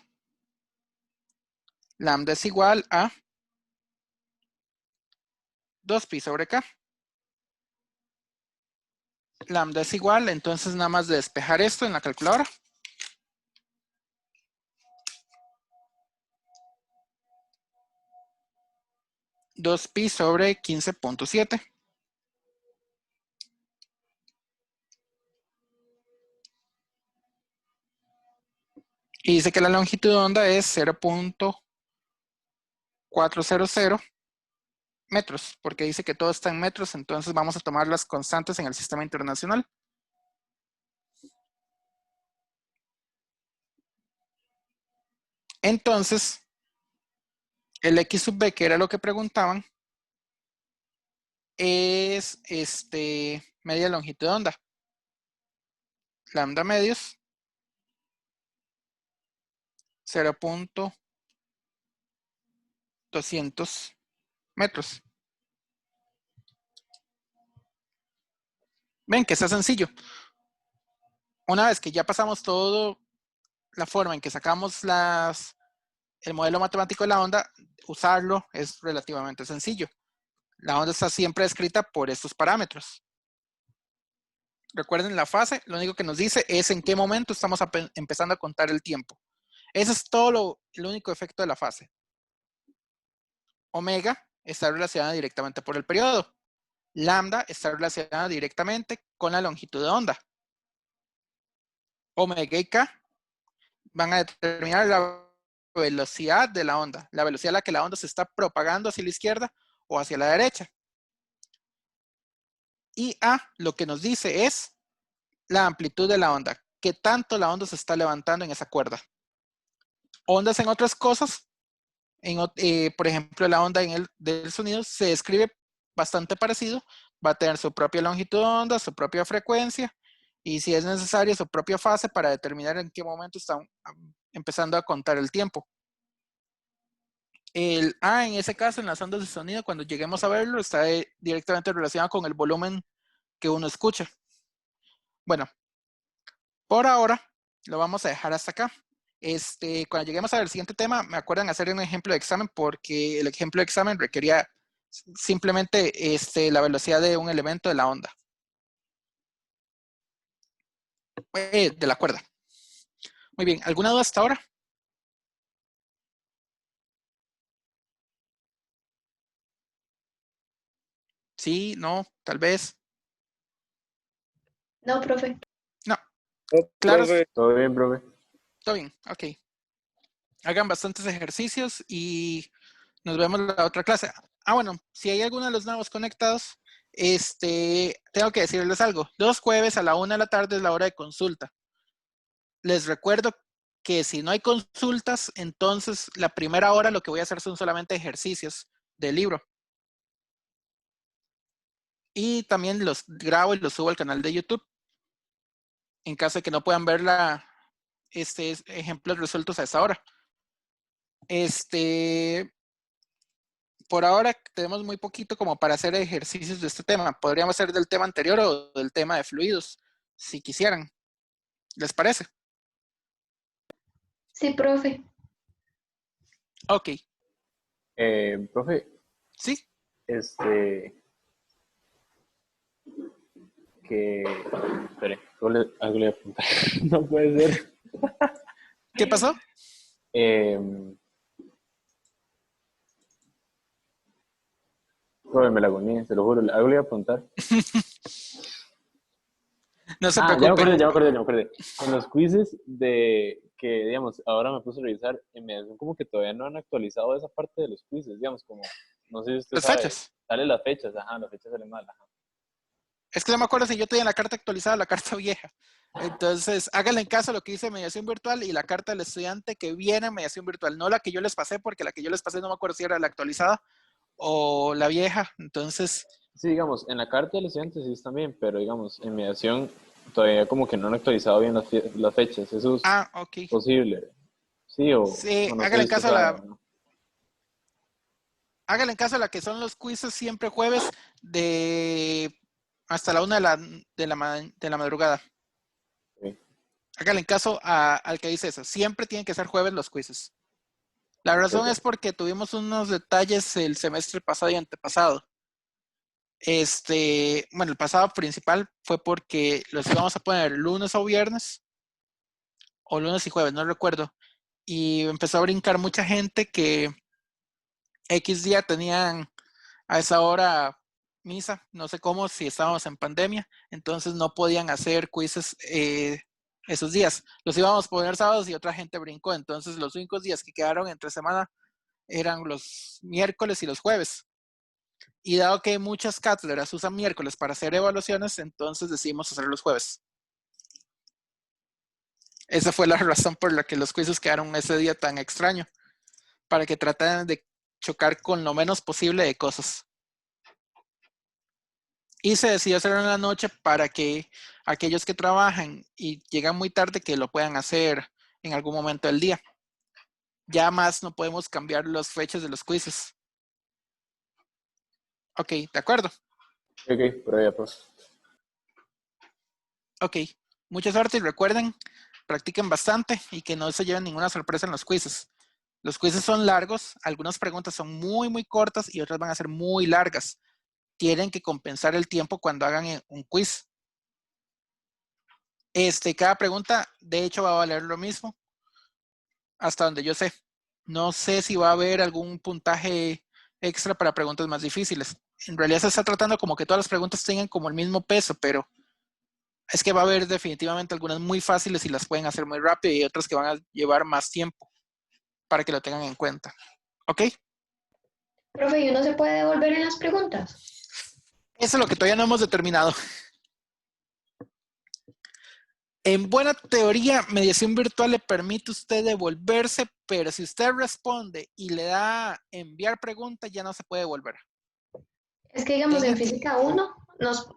Lambda es igual a 2pi sobre K. Lambda es igual, entonces nada más de despejar esto en la calculadora. Dos pi sobre 15.7. Y dice que la longitud de onda es 400 metros, porque dice que todo está en metros, entonces vamos a tomar las constantes en el sistema internacional. Entonces, el X sub B, que era lo que preguntaban, es media longitud de onda. Lambda medios 0.200 metros. Ven que está sencillo. Una vez que ya pasamos todo la forma en que sacamos el modelo matemático de la onda, usarlo es relativamente sencillo. La onda está siempre descrita por estos parámetros. Recuerden la fase, lo único que nos dice es en qué momento estamos empezando a contar el tiempo. Ese es todo el único efecto de la fase. Omega está relacionada directamente por el periodo. Lambda está relacionada directamente con la longitud de onda. Omega y K van a determinar la velocidad de la onda, la velocidad a la que la onda se está propagando hacia la izquierda o hacia la derecha. Y A lo que nos dice es la amplitud de la onda, qué tanto la onda se está levantando en esa cuerda. Ondas en otras cosas, por ejemplo, la onda del sonido se describe bastante parecido, va a tener su propia longitud de onda, su propia frecuencia, y si es necesario, su propia fase para determinar en qué momento están empezando a contar el tiempo. El A, en ese caso, en las ondas de sonido, cuando lleguemos a verlo, está directamente relacionado con el volumen que uno escucha. Bueno, por ahora lo vamos a dejar hasta acá. Cuando lleguemos al siguiente tema, me acuerdan hacer un ejemplo de examen porque el ejemplo de examen requería simplemente la velocidad de un elemento de la onda. De la cuerda. Muy bien, ¿alguna duda hasta ahora? Sí, no, tal vez. No, profe. No, No, claro, profe. Todo bien, profe. todo bien, ok. Hagan bastantes ejercicios y nos vemos en la otra clase. Ah, bueno, si hay alguno de los nuevos conectados, tengo que decirles algo. Los jueves a la 1 de la tarde es la hora de consulta. Les recuerdo que si no hay consultas, entonces la primera hora lo que voy a hacer son solamente ejercicios del libro. Y también los grabo y los subo al canal de YouTube. En caso de que no puedan ver ejemplos resueltos a esa hora. Por ahora tenemos muy poquito como para hacer ejercicios de este tema. Podríamos hacer del tema anterior o del tema de fluidos, si quisieran. ¿Les parece? Sí, profe. Ok. Profe, ¿Sí? Espere, algo le voy a apuntar. No puede ser. ¿Qué pasó? Profe, me la agoní, se lo juro. Algo le voy a apuntar. No se Ya me preocupen. acordé. En los quizzes que, digamos, ahora me puse a revisar, en mediación como que todavía no han actualizado esa parte de los quizzes, digamos, como, no sé si usted Las sabe, fechas. sale las fechas, las fechas salen mal, Es que no me acuerdo si yo tenía la carta actualizada o la carta vieja. Entonces, háganle en caso a lo que dice mediación virtual y la carta del estudiante que viene en mediación virtual. No la que yo les pasé, porque la que yo les pasé no me acuerdo si era la actualizada o la vieja. Entonces, Sí, digamos, en la carta del estudiante sí están bien, pero digamos, en mediación todavía como que no han actualizado bien las fechas, eso es ok. posible, ¿sí? O Sí, no sé háganle si en usted caso a sabe, la, ¿no? háganle en caso a la que son los quizzes siempre jueves de hasta la 1 de la madrugada. Sí. Háganle en caso al que dice eso. Siempre tienen que ser jueves los quizzes. La razón es porque tuvimos unos detalles el semestre pasado y antepasado. Bueno, el pasado principal fue porque los íbamos a poner lunes o viernes, o lunes y jueves, no recuerdo. Y empezó a brincar mucha gente que X día tenían a esa hora misa, no sé cómo, si estábamos en pandemia, entonces no podían hacer quizzes esos días. Los íbamos a poner sábados y otra gente brincó, entonces los únicos días que quedaron entre semana eran los miércoles y los jueves. Y dado que muchas cátedras usan miércoles para hacer evaluaciones, entonces decidimos hacer los jueves. Esa fue la razón por la que los quizzes quedaron ese día tan extraño, para que trataran de chocar con lo menos posible de cosas. Y se decidió hacerlo en la noche para que aquellos que trabajan y llegan muy tarde que lo puedan hacer en algún momento del día. Ya más no podemos cambiar las fechas de los quizzes. Ok, ¿de acuerdo? Ok, pero ya pues. Ok, mucha suerte y recuerden, practiquen bastante y que no se lleven ninguna sorpresa en los quizzes. Los quizzes son largos, algunas preguntas son muy cortas y otras van a ser muy largas. Tienen que compensar el tiempo cuando hagan un quiz. Cada pregunta, de hecho, va a valer lo mismo, hasta donde yo sé. No sé si va a haber algún puntaje extra para preguntas más difíciles. En realidad se está tratando como que todas las preguntas tengan como el mismo peso, pero es que va a haber definitivamente algunas muy fáciles y las pueden hacer muy rápido y otras que van a llevar más tiempo para que lo tengan en cuenta. ¿Ok? Profe, ¿y uno se puede devolver en las preguntas? Eso es lo que todavía no hemos determinado. En buena teoría, mediación virtual le permite a usted devolverse, pero si usted responde y le da enviar pregunta, ya no se puede devolver. Es que, digamos, en Tenga que, física 1,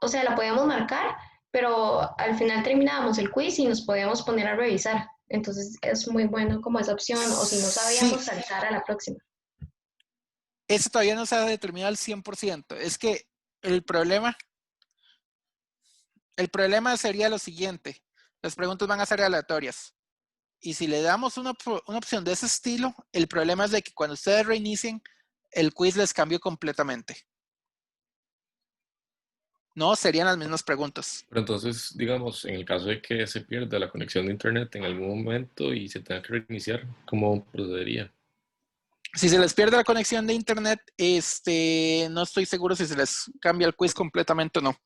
o sea, la podíamos marcar, pero al final terminábamos el quiz y nos podíamos poner a revisar. Entonces es muy bueno como esa opción, o si no sí, sabíamos, saltar a la próxima. eso todavía no se ha determinado al 100%. Es que el problema sería lo siguiente. Las preguntas van a ser aleatorias. Y si le damos una opción de ese estilo, el problema es de que cuando ustedes reinicien, el quiz les cambió completamente. No, serían las mismas preguntas. Pero entonces, digamos, en el caso de que se pierda la conexión de internet en algún momento y se tenga que reiniciar, ¿cómo procedería? Si se les pierde la conexión de internet, no estoy seguro si se les cambia el quiz completamente o no.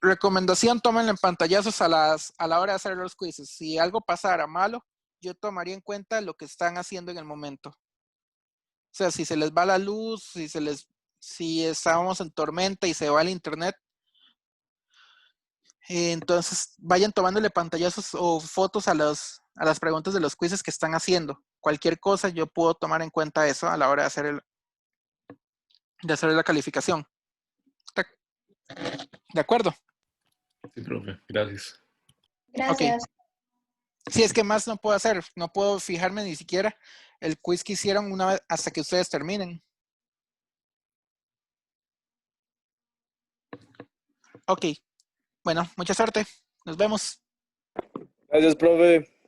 Recomendación, tómenlo en pantallazos a la hora de hacer los quizzes. Si algo pasara malo, yo tomaría en cuenta lo que están haciendo en el momento. O sea, si se les va la luz, si estábamos en tormenta y se va el internet, entonces vayan tomándole pantallazos o fotos a las preguntas de los quizzes que están haciendo. Cualquier cosa yo puedo tomar en cuenta eso a la hora de hacer la calificación. ¿De acuerdo? Sí, profe, gracias. Ok. Gracias. Sí, es que más no puedo hacer. No puedo fijarme ni siquiera el quiz que hicieron una vez hasta que ustedes terminen. Ok. Bueno, mucha suerte. Nos vemos. Gracias, profe.